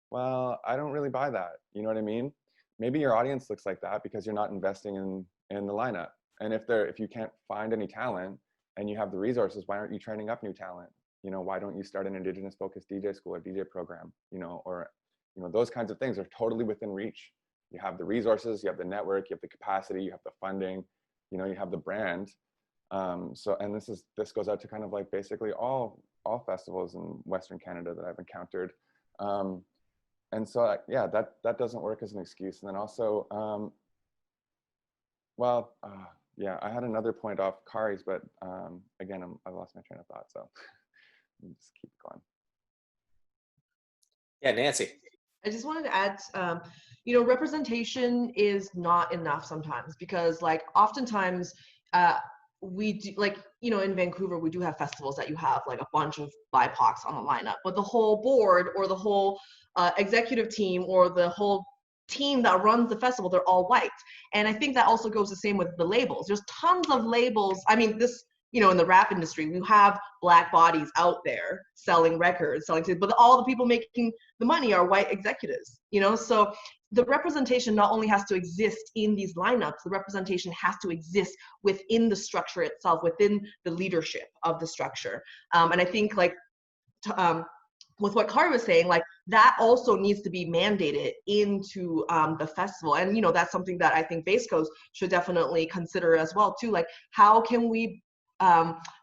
Speaker 3: Well, I don't really buy that. You know what I mean? Maybe your audience looks like that because you're not investing in the lineup. And if you can't find any talent and you have the resources, why aren't you training up new talent? You know, why don't you start an Indigenous focused DJ school or DJ program? You know, or, you know, those kinds of things are totally within reach. You have the resources, you have the network, you have the capacity, you have the funding, you know, you have the brand. So, and this goes out to kind of like basically all festivals in Western Canada that I've encountered. And so, yeah, that doesn't work as an excuse. And then also, yeah, I had another point off Khari's, but again, I lost my train of thought, so just keep going.
Speaker 2: Yeah, Nancy.
Speaker 4: I just wanted to add, representation is not enough sometimes, because like oftentimes we do, like, in Vancouver, we do have festivals that you have like a bunch of BIPOCs on the lineup, but the whole board or the whole executive team or the whole team that runs the festival, they're all white. And I think that also goes the same with the labels. There's tons of labels. I mean, this, in the rap industry, we have Black bodies out there selling records, but all the people making the money are white executives, so the representation not only has to exist in these lineups, the representation has to exist within the structure itself, within the leadership of the structure. And I think like, with what Khari was saying, like that also needs to be mandated into the festival. And, that's something that I think Bass Coast should definitely consider as well too. Like, how can we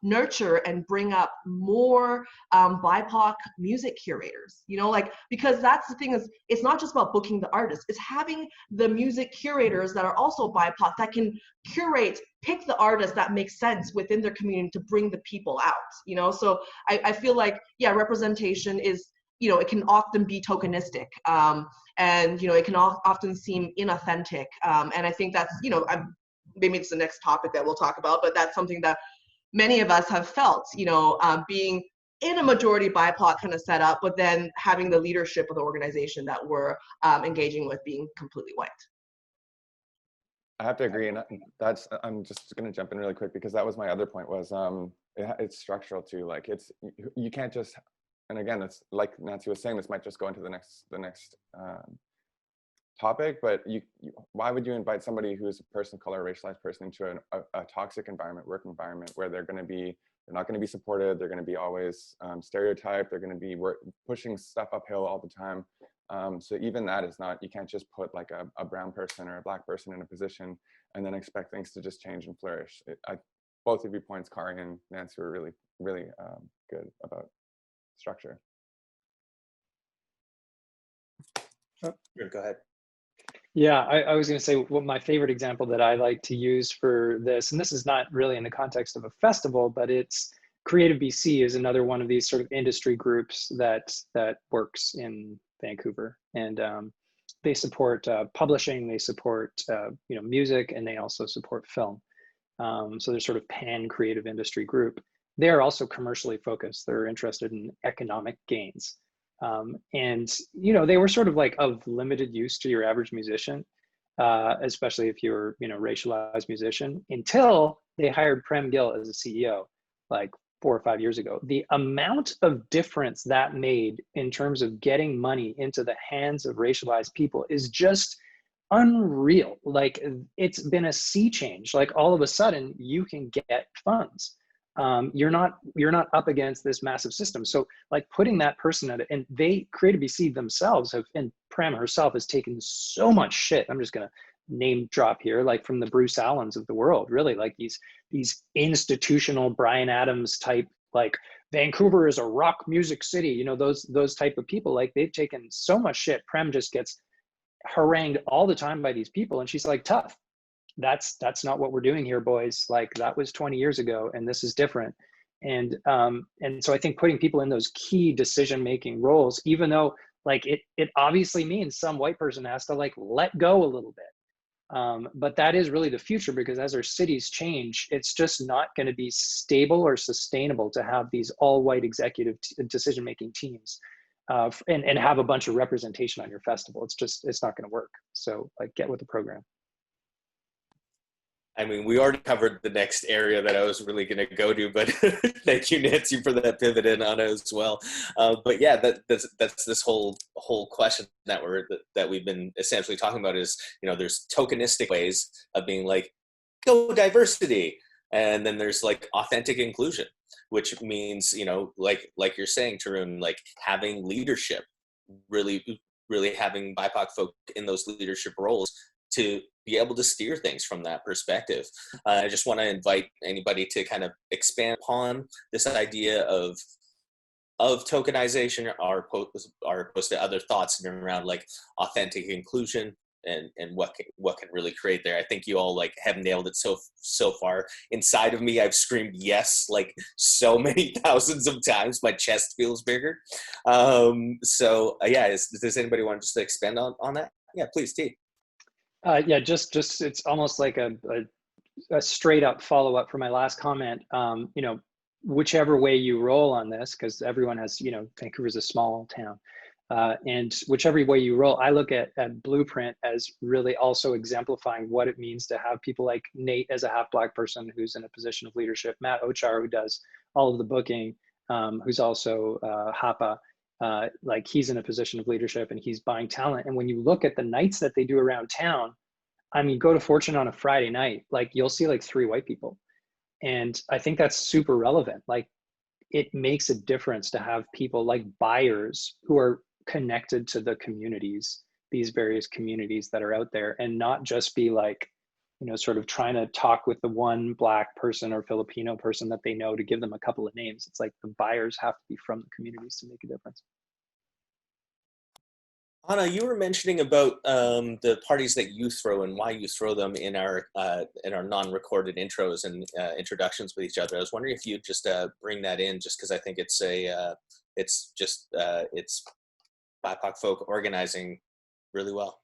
Speaker 4: nurture and bring up more BIPOC music curators, because that's the thing, is it's not just about booking the artists, it's having the music curators that are also BIPOC that can pick the artists that make sense within their community to bring the people out, so I feel like, representation is, it can often be tokenistic, and, it can often seem inauthentic, and I think that's, maybe it's the next topic that we'll talk about, but that's something that many of us have felt, being in a majority BIPOC kind of setup, but then having the leadership of the organization that we're engaging with being completely white.
Speaker 3: I have to agree, and I'm just going to jump in really quick, because that was my other point, was it's structural too. Like you can't just, and again, it's like Nancy was saying, this might just go into the next topic, but why would you invite somebody who is a person of color, a racialized person, into a toxic work environment where they're not going to be supported, they're going to be always stereotyped, they're going to be pushing stuff uphill all the time. So even that is not, you can't just put like a brown person or a Black person in a position and then expect things to just change and flourish. Both of your points, Khari and Nancy, were really, really good about structure.
Speaker 2: Go ahead.
Speaker 7: Yeah, I was going to say, what my favorite example that I like to use for this, and this is not really in the context of a festival, but it's Creative BC is another one of these sort of industry groups that works in Vancouver, and they support publishing, they support music, and they also support film. So they're sort of pan creative industry group. They're also commercially focused. They're interested in economic gains. And they were sort of like of limited use to your average musician, especially if you're racialized musician, until they hired Prem Gill as a CEO like 4 or 5 years ago. The amount of difference that made in terms of getting money into the hands of racialized people is just unreal. Like, it's been a sea change. Like, all of a sudden you can get funds. You're not up against this massive system. So like putting that person at it, and they, Creative BC themselves have, and Prem herself has taken so much shit. I'm just gonna name drop here, like from the Bruce Allens of the world, really, like these institutional Bryan Adams type, like Vancouver is a rock music city, those type of people. Like, they've taken so much shit. Prem just gets harangued all the time by these people, and she's like, tough. That's not what we're doing here, boys. Like, that was 20 years ago, and this is different. And so I think putting people in those key decision-making roles, even though like it obviously means some white person has to like let go a little bit. But that is really the future, because as our cities change, it's just not going to be stable or sustainable to have these all white executive decision-making teams and have a bunch of representation on your festival. It's not going to work. So like, get with the program.
Speaker 2: I mean, we already covered the next area that I was really going to go to, but thank you, Nancy, for that pivot, and Anna as well. But yeah, that's this whole question that we've been essentially talking about is, there's tokenistic ways of being like, go diversity, and then there's like authentic inclusion, which means, like you're saying, Tarun, like having leadership, really having BIPOC folk in those leadership roles to be able to steer things from that perspective. I just want to invite anybody to kind of expand upon this idea of tokenization, or opposed to other thoughts around like authentic inclusion, and what can really create there. I think you all like have nailed it so far. Inside of me, I've screamed yes like so many thousands of times. My chest feels bigger. Yeah, does anybody want just to expand on that? Yeah, please, T.
Speaker 7: Yeah, just it's almost like a straight up follow up for my last comment. You know, whichever way you roll on this, because everyone has, you know, Vancouver's a small town. And whichever way you roll, I look at Blueprint as really also exemplifying what it means to have people like Nate as a half Black person who's in a position of leadership, Matt Ochar, who does all of the booking, who's also Hapa, like he's in a position of leadership and he's buying talent. And when you look at the nights that they do around town, I mean, go to Fortune on a Friday night, like you'll see like 3 white people. And I think that's super relevant. Like it makes a difference to have people like buyers who are connected to the communities, these various communities that are out there, and not just be like, you know, sort of trying to talk with the one Black person or Filipino person that they know to give them a couple of names. It's like the buyers have to be from the communities to make a difference.
Speaker 2: Anna, you were mentioning about the parties that you throw and why you throw them in our non-recorded intros and introductions with each other. I was wondering if you'd just bring that in, just because I think it's BIPOC folk organizing really well.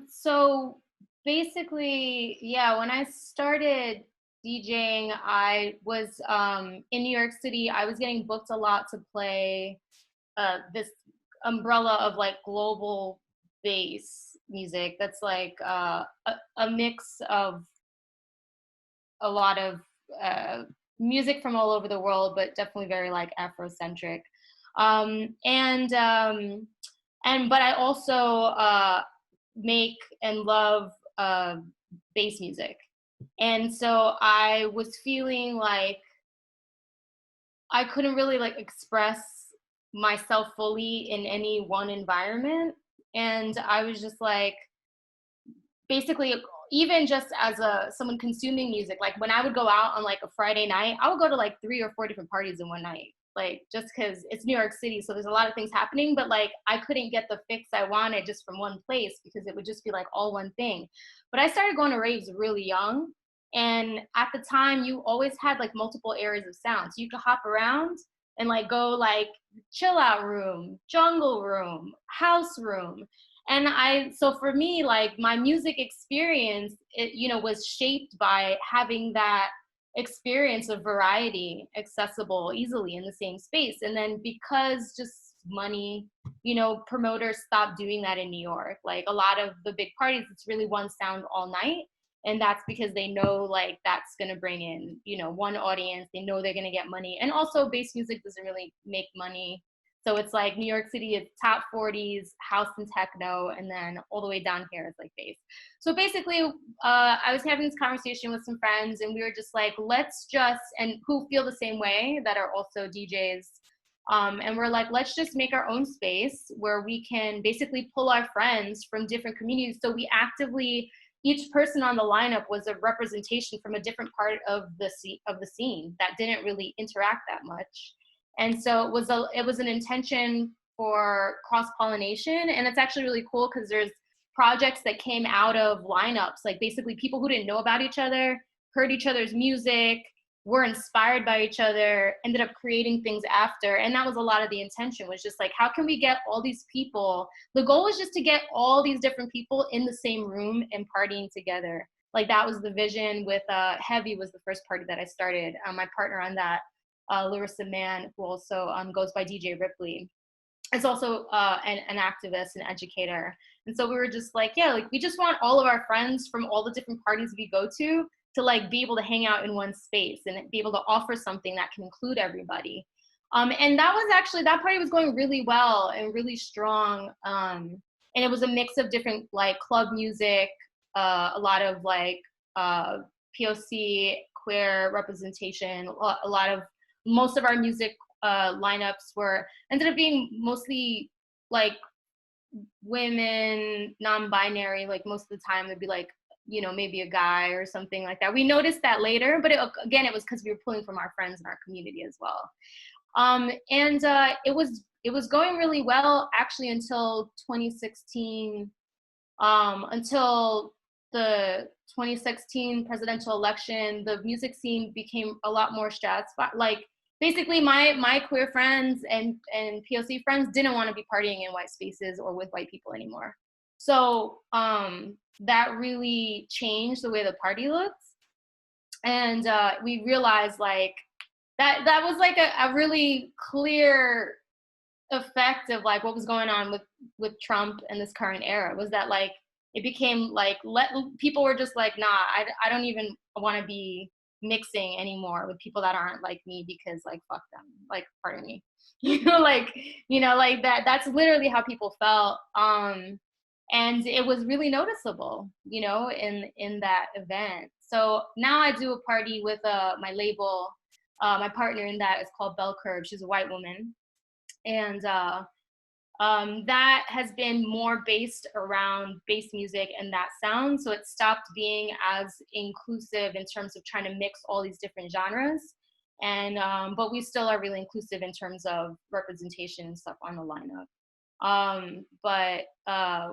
Speaker 5: So basically, yeah, when I started DJing, I was in New York City. I was getting booked a lot to play this umbrella of like global bass music that's like a mix of a lot of music from all over the world, but definitely very like Afrocentric. But I also make and love bass music. And so I was feeling like I couldn't really like express myself fully in any one environment. And I was just like, basically, even just as someone consuming music, like when I would go out on like a Friday night, I would go to like 3 or 4 different parties in one night. Like just because it's New York City, so there's a lot of things happening, but like I couldn't get the fix I wanted just from one place because it would just be like all one thing. But I started going to raves really young, and at the time you always had like multiple areas of sound, so you could hop around and like go like chill out room, jungle room, house room. And so for me, like my music experience, it, you know, was shaped by having that experience of variety accessible easily in the same space. And then because just money, you know, promoters stopped doing that in New York. Like a lot of the big parties, it's really one sound all night. And that's because they know like that's going to bring in, you know, one audience. They know they're going to get money. And also bass music doesn't really make money. So it's like New York City is top 40s, house and techno, and then all the way down here is like bass. So basically, I was having this conversation with some friends, and we were just like, let's just, and who feel the same way, that are also DJs. And we're like, let's just make our own space where we can basically pull our friends from different communities. So we actively, each person on the lineup was a representation from a different part of the scene that didn't really interact that much. And so it was an intention for cross-pollination. And it's actually really cool because there's projects that came out of lineups, like basically people who didn't know about each other, heard each other's music, were inspired by each other, ended up creating things after. And that was a lot of the intention, was just like, how can we get all these people? The goal was just to get all these different people in the same room and partying together. Like that was the vision with Heavy was the first party that I started. My partner on that, Larissa Mann, who also goes by DJ Ripley, is also an activist and educator. And so we were just like, yeah, like we just want all of our friends from all the different parties we go to like be able to hang out in one space and be able to offer something that can include everybody. And that was actually, that party was going really well and really strong. And it was a mix of different like club music, a lot of like POC, queer representation, a lot of, most of our music lineups ended up being mostly like women, non-binary, like most of the time there'd be like, you know, maybe a guy or something like that. We noticed that later, but again, it was because we were pulling from our friends in our community as well. It was going really well actually until 2016, until the 2016 presidential election, the music scene became a lot more stratified. Like basically my queer friends and POC friends didn't want to be partying in white spaces or with white people anymore. So that really changed the way the party looks. And we realized like that was like a really clear effect of like what was going on with Trump and this current era, was that like it became like people were just like, nah, I don't even want to be mixing anymore with people that aren't like me, because like fuck them, like pardon me, like like that's literally how people felt. And it was really noticeable, in that event. So now I do a party with my label. My partner in that is called Belle Curve. She's a white woman. And that has been more based around bass music and that sound. So it stopped being as inclusive in terms of trying to mix all these different genres. And but we still are really inclusive in terms of representation and stuff on the lineup. But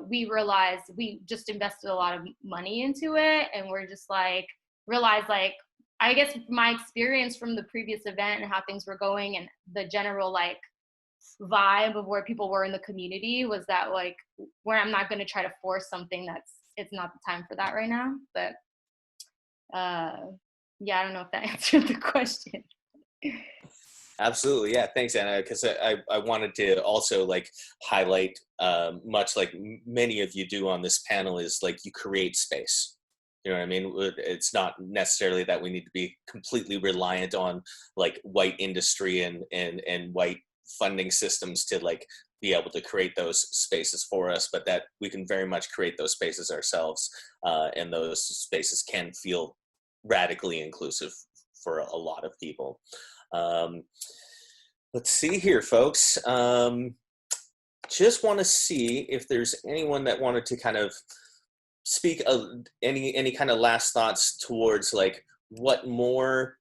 Speaker 5: we realized we just invested a lot of money into it, and we're just like realized like, I guess my experience from the previous event and how things were going and the general like vibe of where people were in the community was that like, where I'm not going to try to force something it's not the time for that right now. But yeah, I don't know if that answered the question.
Speaker 2: Absolutely. Yeah. Thanks, Anna. Because I wanted to also like highlight, much like many of you do on this panel, is like you create space. You know what I mean? It's not necessarily that we need to be completely reliant on like white industry and white funding systems to like be able to create those spaces for us, but that we can very much create those spaces ourselves. And those spaces can feel radically inclusive for a lot of people. Let's see here, folks. Just want to see if there's anyone that wanted to kind of speak of any kind of last thoughts towards like what more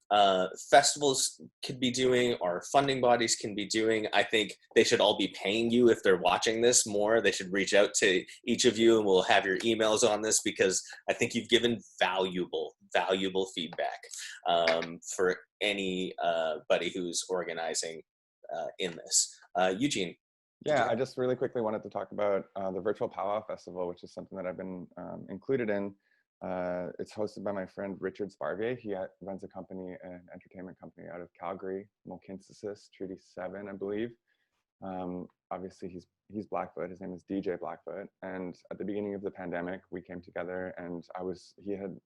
Speaker 2: festivals could be doing or funding bodies can be doing. I think they should all be paying you if they're watching this more. They should reach out to each of you, and we'll have your emails on this, because I think you've given valuable feedback for anybody who's organizing in this. Eugene.
Speaker 3: Yeah, I just really quickly wanted to talk about the Virtual Powwow Festival, which is something that I've been included in. It's hosted by my friend Richard Sparvier. He runs a company, an entertainment company out of Calgary, Mulkinsis, Treaty 7, I believe. Obviously, he's Blackfoot. His name is DJ Blackfoot. And at the beginning of the pandemic, we came together, and he had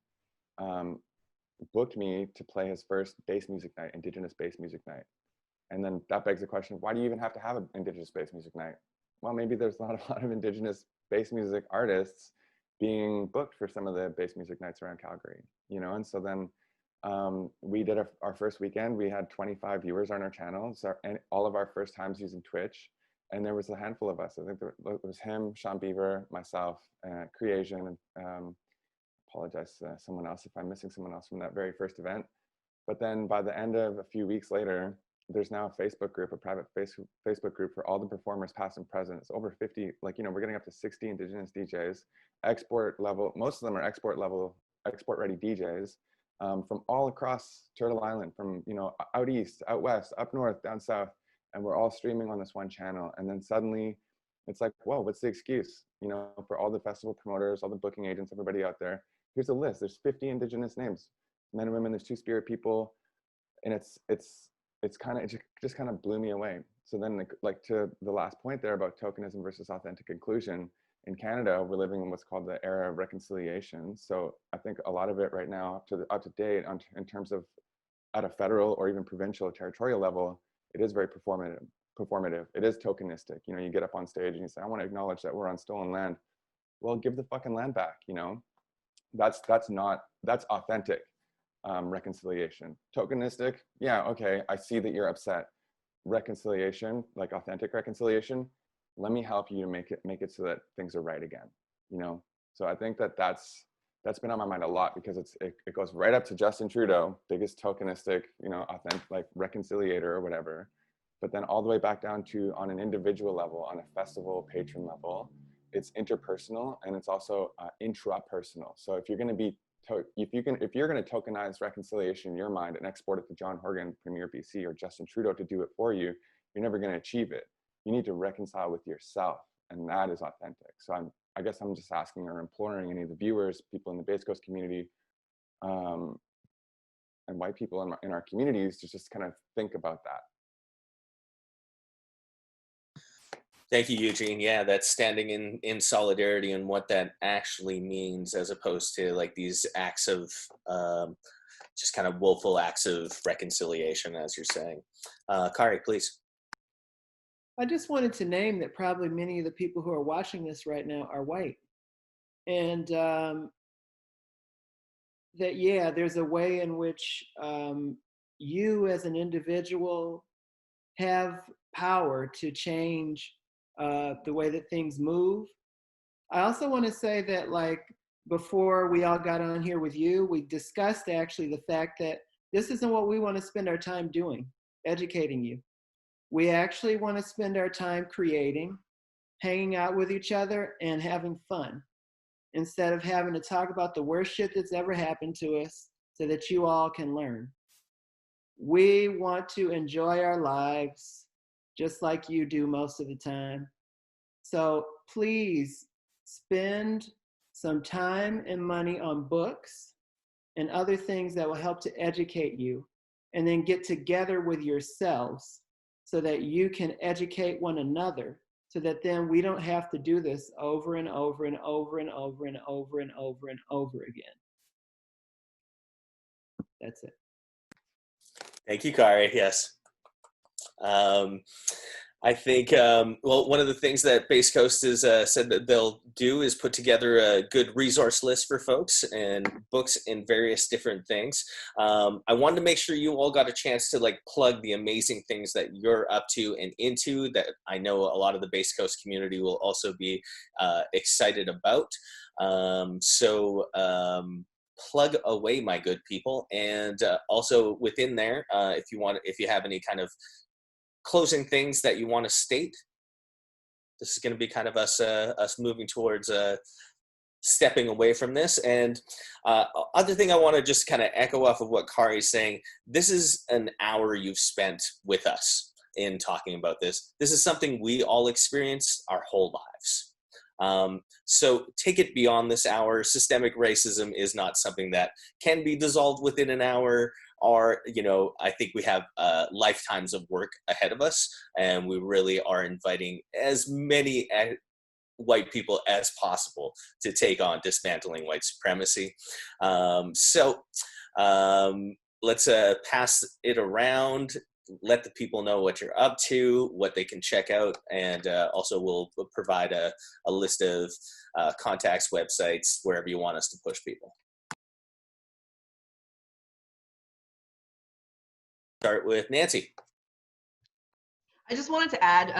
Speaker 3: booked me to play his first bass music night, Indigenous bass music night. And then that begs the question, why do you even have to have an Indigenous bass music night? Well, maybe there's not a lot of Indigenous bass music artists being booked for some of the bass music nights around Calgary, And so then we did our first weekend. We had 25 viewers on our channel, and all of our first times using Twitch. And there was a handful of us. I think it was him, Sean Beaver, myself, Creation, and apologize to someone else if I'm missing someone else from that very first event. But then by the end of a few weeks later, there's now a Facebook group, a private Facebook group for all the performers, past and present. It's over 50, we're getting up to 60 Indigenous DJs, export level. Most of them are export ready DJs from all across Turtle Island, from, out east, out west, up north, down south. And we're all streaming on this one channel. And then suddenly it's like, whoa, what's the excuse? For all the festival promoters, all the booking agents, everybody out there, here's a list. There's 50 Indigenous names, men and women, there's Two-Spirit people. And it just kind of blew me away. So then, like to the last point there about tokenism versus authentic inclusion, in Canada, we're living in what's called the era of reconciliation. So I think a lot of it right now, up to date, in terms of at a federal or even provincial or territorial level, it is very performative. It is tokenistic. You get up on stage and you say, I want to acknowledge that we're on stolen land. Well, give the fucking land back. That's authentic. Reconciliation. Tokenistic, yeah, okay, I see that you're upset. Reconciliation, like authentic reconciliation, let me help you to make it so that things are right again, So I think that's been on my mind a lot, because it goes right up to Justin Trudeau, biggest tokenistic, authentic, like reconciliator or whatever, but then all the way back down to, on an individual level, on a festival patron level, it's interpersonal, and it's also intrapersonal. So if you're going to be if you're going to tokenize reconciliation in your mind and export it to John Horgan, Premier BC, or Justin Trudeau to do it for you, you're never going to achieve it. You need to reconcile with yourself, and that is authentic. So I guess I'm just asking or imploring any of the viewers, people in the Base Coast community, and white people in our communities to just kind of think about that.
Speaker 2: Thank you, Eugene. Yeah, that's standing in solidarity and what that actually means, as opposed to like these acts of just kind of willful acts of reconciliation, as you're saying. Khari, please.
Speaker 6: I just wanted to name that probably many of the people who are watching this right now are white. And that, yeah, there's a way in which you as an individual have power to change the way that things move. I also want to say that, like, before we all got on here with you, we discussed actually the fact that this isn't what we want to spend our time doing, educating you. We actually want to spend our time creating, hanging out with each other, and having fun, instead of having to talk about the worst shit that's ever happened to us so that you all can learn. We want to enjoy our lives just like you do most of the time. So please spend some time and money on books and other things that will help to educate you, and then get together with yourselves so that you can educate one another, so that then we don't have to do this over and over and over and over and over and over and over again. That's it.
Speaker 2: Thank you, Khari. Yes. I think, well, one of the things that Base Coast has said that they'll do is put together a good resource list for folks and books and various different things. I wanted to make sure you all got a chance to like plug the amazing things that you're up to and into that I know a lot of the Base Coast community will also be excited about. Plug away, my good people. And also within there, if you have any kind of closing things that you want to state, this is going to be kind of us moving towards stepping away from this. And other thing I want to just kind of echo off of what Khari is saying, this is an hour you've spent with us in talking about this. This is something we all experience our whole lives. So take it beyond this hour. Systemic racism is not something that can be dissolved within an hour. Or, you know, I think we have lifetimes of work ahead of us, and we really are inviting as many white people as possible to take on dismantling white supremacy. Let's pass it around. Let the people know what you're up to, what they can check out, and also we'll provide a list of contacts, websites, wherever you want us to push people. Start with Nancy.
Speaker 4: I just wanted to add,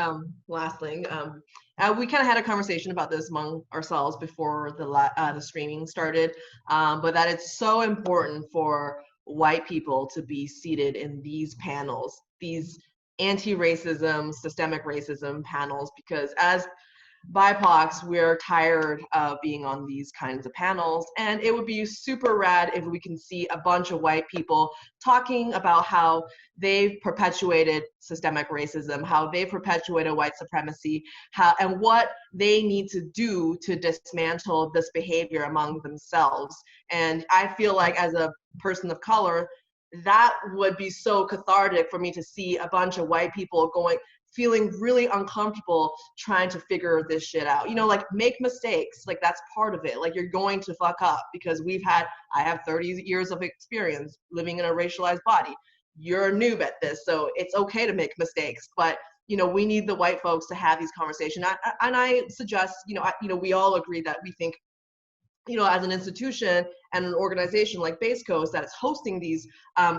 Speaker 4: last thing, we kind of had a conversation about this among ourselves before the streaming started, but that it's so important for white people to be seated in these panels, these anti-racism, systemic racism panels, because as BIPOCs, we're tired of being on these kinds of panels, and it would be super rad if we can see a bunch of white people talking about how they've perpetuated systemic racism, how they've perpetuated white supremacy, and what they need to do to dismantle this behavior among themselves. And I feel like as a person of color, that would be so cathartic for me to see a bunch of white people feeling really uncomfortable trying to figure this shit out. You know, like, make mistakes, like that's part of it. Like, you're going to fuck up, because I have 30 years of experience living in a racialized body. You're a noob at this, so it's okay to make mistakes, but you know, we need the white folks to have these conversations. And I suggest, we all agree that we think, you know, as an institution and an organization like Base Coast that is hosting these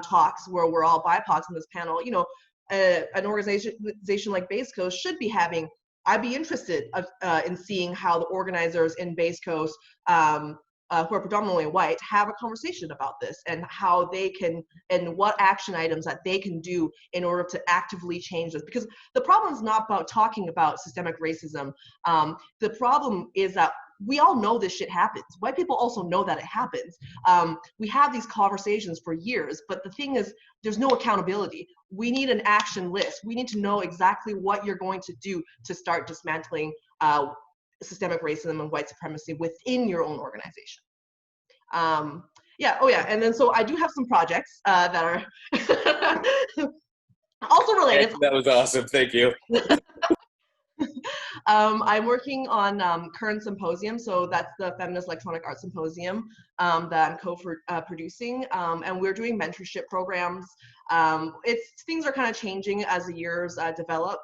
Speaker 4: talks where we're all BIPOCs in this panel, you know, an organization like Base Coast should be having, I'd be interested in seeing how the organizers in Base Coast who are predominantly white have a conversation about this and how they can, and what action items that they can do in order to actively change this. Because the problem is not about talking about systemic racism. The problem is that we all know this shit happens. White people also know that it happens. We have these conversations for years, but the thing is, there's no accountability. We need an action list. We need to know exactly what you're going to do to start dismantling systemic racism and white supremacy within your own organization. Yeah, oh yeah, and then so I do have some projects that are also related.
Speaker 2: That was awesome. Thank you.
Speaker 4: I'm working on Current Symposium, so that's the Feminist Electronic Art Symposium that I'm co-producing, and we're doing mentorship programs. Things are kind of changing as the years develop,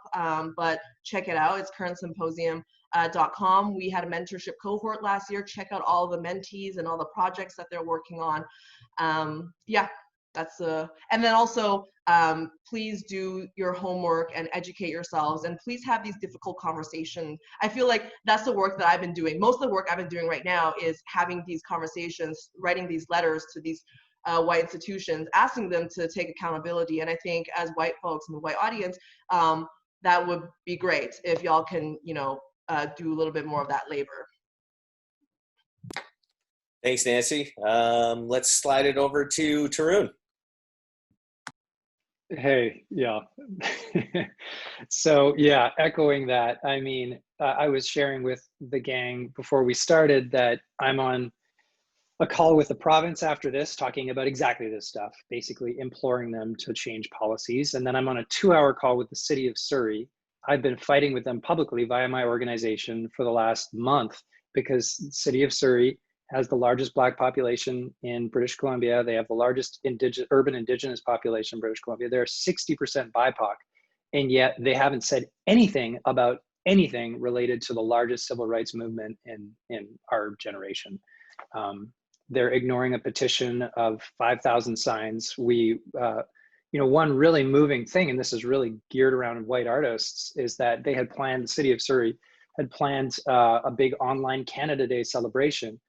Speaker 4: but check it out. It's currentsymposium.com. We had a mentorship cohort last year. Check out all the mentees and all the projects that they're working on. Yeah, that's and then also please do your homework and educate yourselves, and please have these difficult conversations. I feel like that's the work that I've been doing. Most of the work I've been doing right now is having these conversations, writing these letters to these white institutions, asking them to take accountability. And I think as white folks in the white audience, that would be great if y'all can, you know, do a little bit more of that labor.
Speaker 2: Thanks, Nancy. Let's slide it over to Tarun.
Speaker 7: Hey, yeah. So yeah, echoing that, I mean, I was sharing with the gang before we started that I'm on a call with the province after this, talking about exactly this stuff, basically imploring them to change policies. And then I'm on a 2-hour call with the city of Surrey. I've been fighting with them publicly via my organization for the last month because the city of Surrey has the largest Black population in British Columbia. They have the largest urban Indigenous population in British Columbia. They're 60% BIPOC, and yet they haven't said anything about anything related to the largest civil rights movement in our generation. They're ignoring a petition of 5,000 signs. You know, one really moving thing, and this is really geared around white artists, is that they had planned, the city of Surrey had planned a big online Canada Day celebration.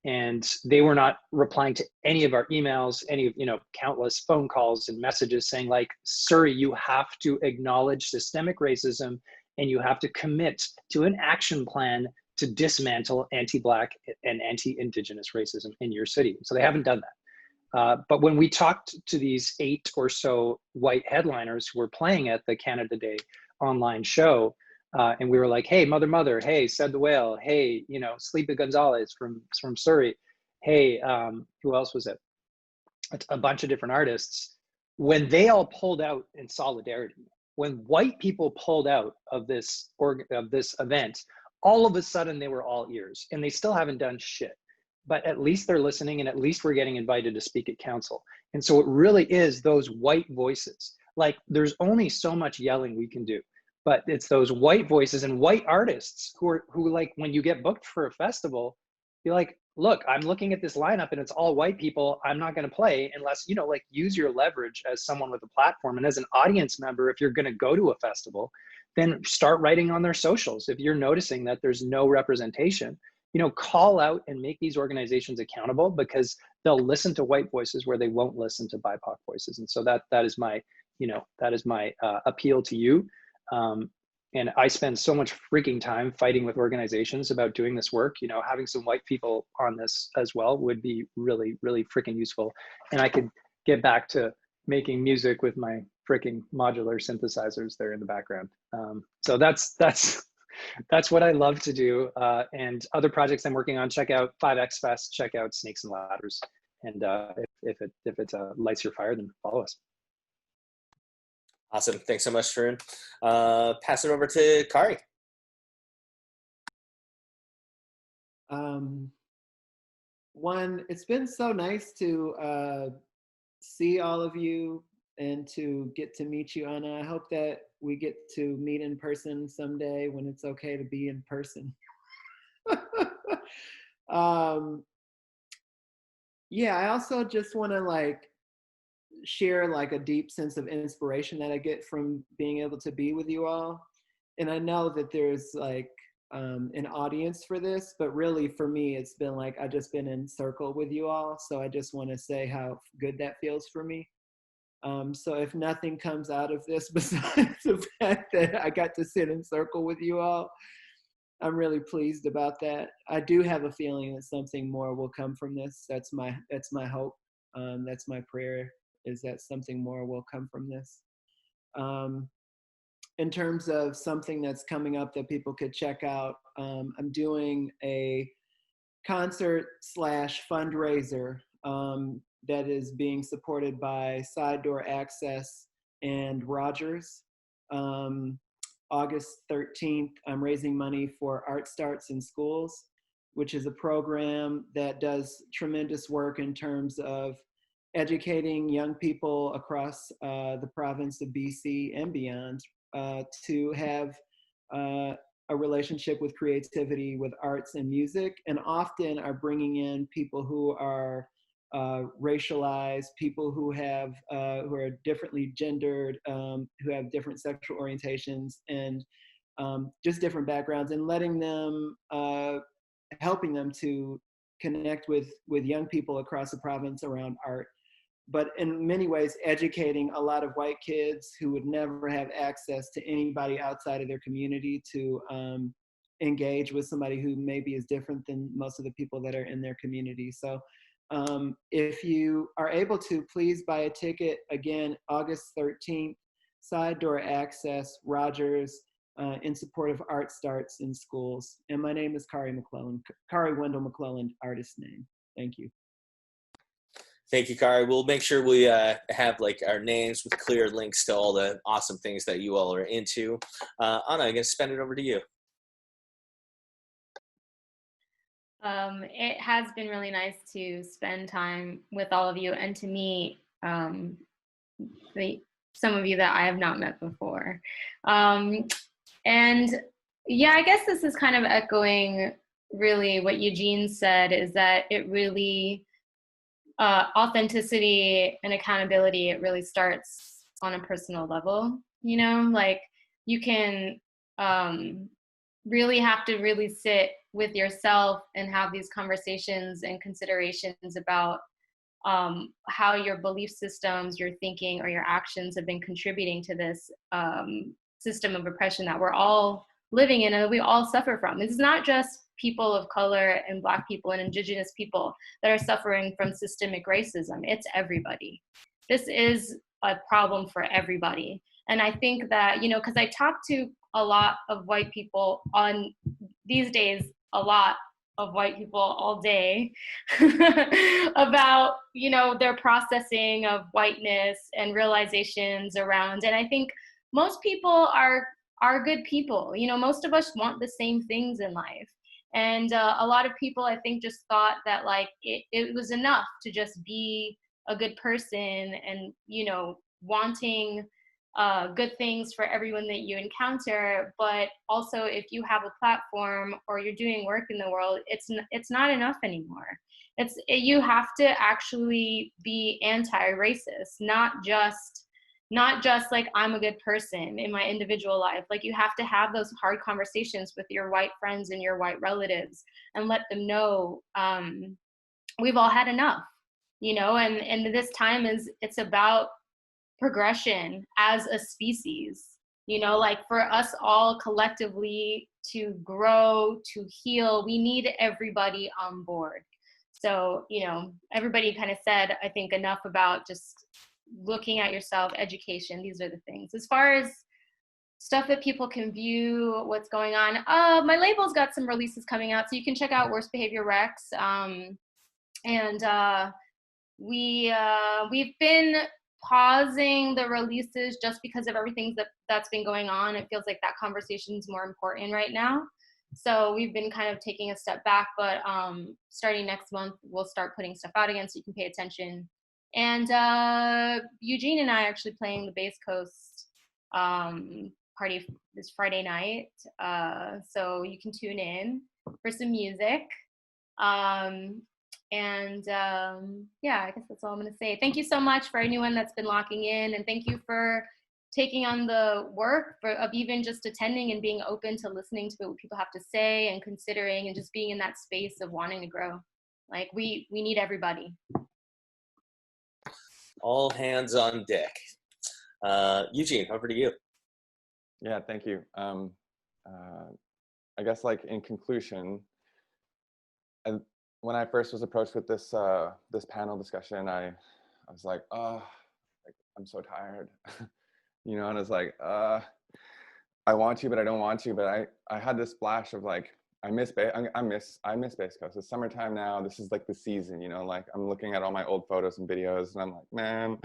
Speaker 7: And they were not replying to any of our emails, any of, you know, countless phone calls and messages saying like, Surrey, you have to acknowledge systemic racism and you have to commit to an action plan to dismantle anti-Black and anti-Indigenous racism in your city. So they haven't done that. But when we talked to these 8 or so white headliners who were playing at the Canada Day online show, and we were like, hey, Mother, hey, Said the Whale, hey, you know, Sleepy Gonzalez from Surrey, hey, who else was it? A bunch of different artists. When they all pulled out in solidarity, when white people pulled out of this event, all of a sudden they were all ears, and they still haven't done shit. But at least they're listening, and at least we're getting invited to speak at council. And so it really is those white voices. Like, there's only so much yelling we can do. But it's those white voices and white artists who like, when you get booked for a festival, you're like, look, I'm looking at this lineup and it's all white people. I'm not going to play unless, you know, like, use your leverage as someone with a platform. And as an audience member, if you're going to go to a festival, then start writing on their socials. If you're noticing that there's no representation, you know, call out and make these organizations accountable, because they'll listen to white voices where they won't listen to BIPOC voices. And so that is my, you know, that is my appeal to you. And I spend so much freaking time fighting with organizations about doing this work. You know, having some white people on this as well would be really, really freaking useful. And I could get back to making music with my freaking modular synthesizers there in the background. So that's what I love to do. And other projects I'm working on, check out 5X Fest, check out Snakes and Ladders. And if it lights your fire, then follow us.
Speaker 2: Awesome. Thanks so much, Tarun. Pass it over to Khari.
Speaker 6: One, it's been so nice to see all of you and to get to meet you, Anna. I hope that we get to meet in person someday when it's okay to be in person. Yeah, I also just want to like share like a deep sense of inspiration that I get from being able to be with you all. And I know that there's like an audience for this, but really for me, it's been like I've just been in circle with you all. So I just want to say how good that feels for me. So if nothing comes out of this besides the fact that I got to sit in circle with you all, I'm really pleased about that. I do have a feeling that something more will come from this. That's my hope. That's my prayer, is that something more will come from this. In terms of something that's coming up that people could check out, I'm doing a concert / fundraiser that is being supported by Side Door Access and Rogers. August 13th, I'm raising money for Art Starts in Schools, which is a program that does tremendous work in terms of educating young people across the province of BC and beyond to have a relationship with creativity, with arts and music, and often are bringing in people who are racialized, people who are differently gendered, who have different sexual orientations, and just different backgrounds, and letting them, helping them to connect with young people across the province around art. But in many ways, educating a lot of white kids who would never have access to anybody outside of their community to engage with somebody who maybe is different than most of the people that are in their community. So if you are able to, please buy a ticket. Again, August 13th, Side Door Access, Rogers, in support of Art Starts in Schools. And my name is Khari McClelland, Khari Wendell McClelland, artist name. Thank you.
Speaker 2: Thank you, Khari. We'll make sure we have like our names with clear links to all the awesome things that you all are into. Anna, I'm going to spend it over to you.
Speaker 5: It has been really nice to spend time with all of you and to meet some of you that I have not met before. And yeah, I guess this is kind of echoing really what Eugene said, is that it really, authenticity and accountability, it really starts on a personal level, you know, like you can really have to really sit with yourself and have these conversations and considerations about how your belief systems, your thinking, or your actions have been contributing to this system of oppression that we're all living in and that we all suffer from. It's not just people of color and Black people and Indigenous people that are suffering from systemic racism. It's everybody. This is a problem for everybody. And I think that, you know, because I talk to a lot of white people on these days, a lot of white people all day about, you know, their processing of whiteness and realizations around. And I think most people are good people. You know, most of us want the same things in life. And a lot of people, I think, just thought that like it was enough to just be a good person and, you know, wanting good things for everyone that you encounter. But also, if you have a platform or you're doing work in the world, it's not enough anymore. You have to actually be anti-racist, not just like I'm a good person in my individual life. Like you have to have those hard conversations with your white friends and your white relatives and let them know we've all had enough, you know, and this time it's about progression as a species, you know, like for us all collectively to grow, to heal, we need everybody on board. So, you know, everybody kind of said, I think, enough about just looking at yourself, education, these are the things. As far as stuff that people can view, what's going on, my label's got some releases coming out, so you can check out Worst Behavior Rex. We've been pausing the releases just because of everything that's been going on. It feels like that conversation is more important right now. So we've been kind of taking a step back, but starting next month, we'll start putting stuff out again so you can pay attention. And Eugene and I are actually playing the Bass Coast party this Friday night. So you can tune in for some music. Yeah, I guess that's all I'm gonna say. Thank you so much for anyone that's been locking in, and thank you for taking on the work of even just attending and being open to listening to what people have to say and considering and just being in that space of wanting to grow. Like we need everybody.
Speaker 2: All hands on deck. Eugene, over to you.
Speaker 3: Yeah, thank you. I guess like in conclusion, and when I first was approached with this this panel discussion, I was like, oh, like, I'm so tired, you know, and I was like, I want to, but I don't want to. But I had this flash of like, I miss Base Coast. It's summertime now. This is like the season, you know, like I'm looking at all my old photos and videos and I'm like, man,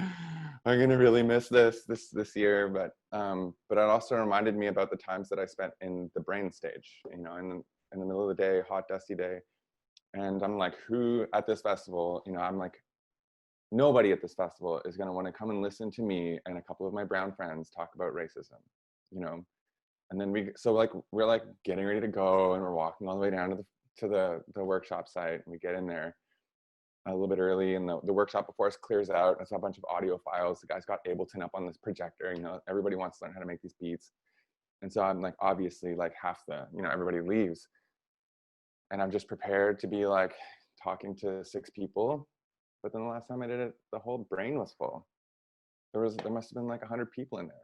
Speaker 3: I'm going to really miss this year. But it also reminded me about the times that I spent in the brain stage, you know, in the middle of the day, hot, dusty day. And I'm like, who at this festival, you know, I'm like, nobody at this festival is going to want to come and listen to me and a couple of my brown friends talk about racism, you know. And then we're like getting ready to go and we're walking all the way down to the workshop site, and we get in there a little bit early, and the workshop before us clears out. It's a bunch of audio files. The guys got Ableton up on this projector, you know, everybody wants to learn how to make these beats. And so I'm like, obviously like everybody leaves. And I'm just prepared to be like talking to 6 people. But then the last time I did it, the whole brain was full. There must have been like 100 people in there.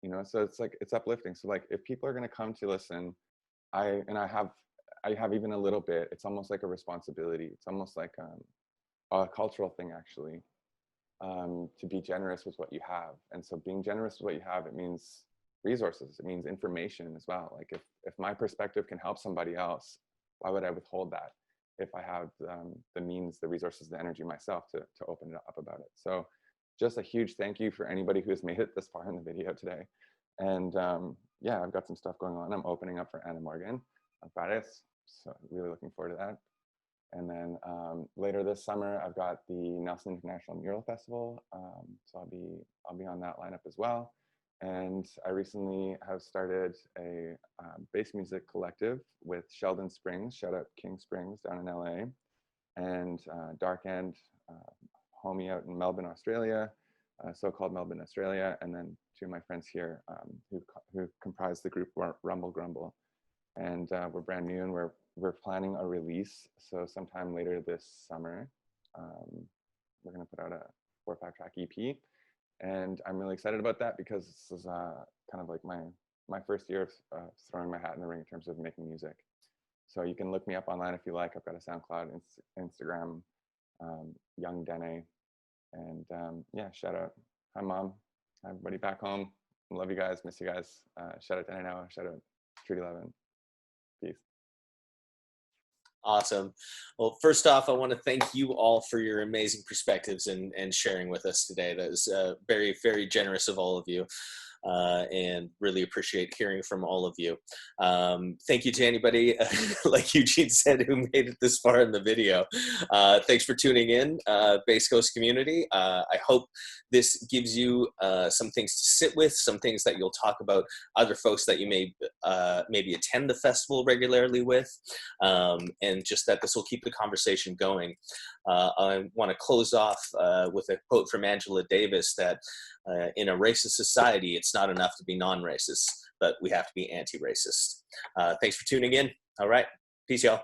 Speaker 3: You know, so it's like, it's uplifting. So like, if people are going to come to listen, I have even a little bit, it's almost like a responsibility. It's almost like a cultural thing, actually, to be generous with what you have. And so being generous with what you have, it means resources. It means information as well. Like if my perspective can help somebody else, why would I withhold that if I have the means, the resources, the energy myself to open it up about it? So just a huge thank you for anybody who has made it this far in the video today. And yeah, I've got some stuff going on. I'm opening up for Anna Morgan on Fridays, so really looking forward to that. And then later this summer, I've got the Nelson International Mural Festival, so I'll be on that lineup as well. And I recently have started a bass music collective with Sheldon Springs, shout out King Springs down in LA, and Dark End, homie out in Melbourne, Australia, so-called Melbourne, Australia, and then 2 of my friends here who comprise the group Rumble Grumble. And we're brand new, and we're planning a release. So sometime later this summer, we're gonna put out a 4 or 5 track EP. And I'm really excited about that because this is kind of like my first year of throwing my hat in the ring in terms of making music. So you can look me up online if you like. I've got a SoundCloud, Instagram, Young Dene. And yeah, shout out. Hi, Mom. Hi, everybody back home. Love you guys. Miss you guys. Shout out Dene now. Shout out Street 11. Peace.
Speaker 2: Awesome. Well, first off, I want to thank you all for your amazing perspectives and sharing with us today. That was very, very generous of all of you. And really appreciate hearing from all of you. Thank you to anybody, like Eugene said, who made it this far in the video. Thanks for tuning in, Base Coast community. I hope this gives you some things to sit with, some things that you'll talk about other folks that you may maybe attend the festival regularly with, and just that this will keep the conversation going. I want to close off with a quote from Angela Davis that in a racist society, it's not enough to be non-racist, but we have to be anti-racist. Thanks for tuning in. All right. Peace, y'all.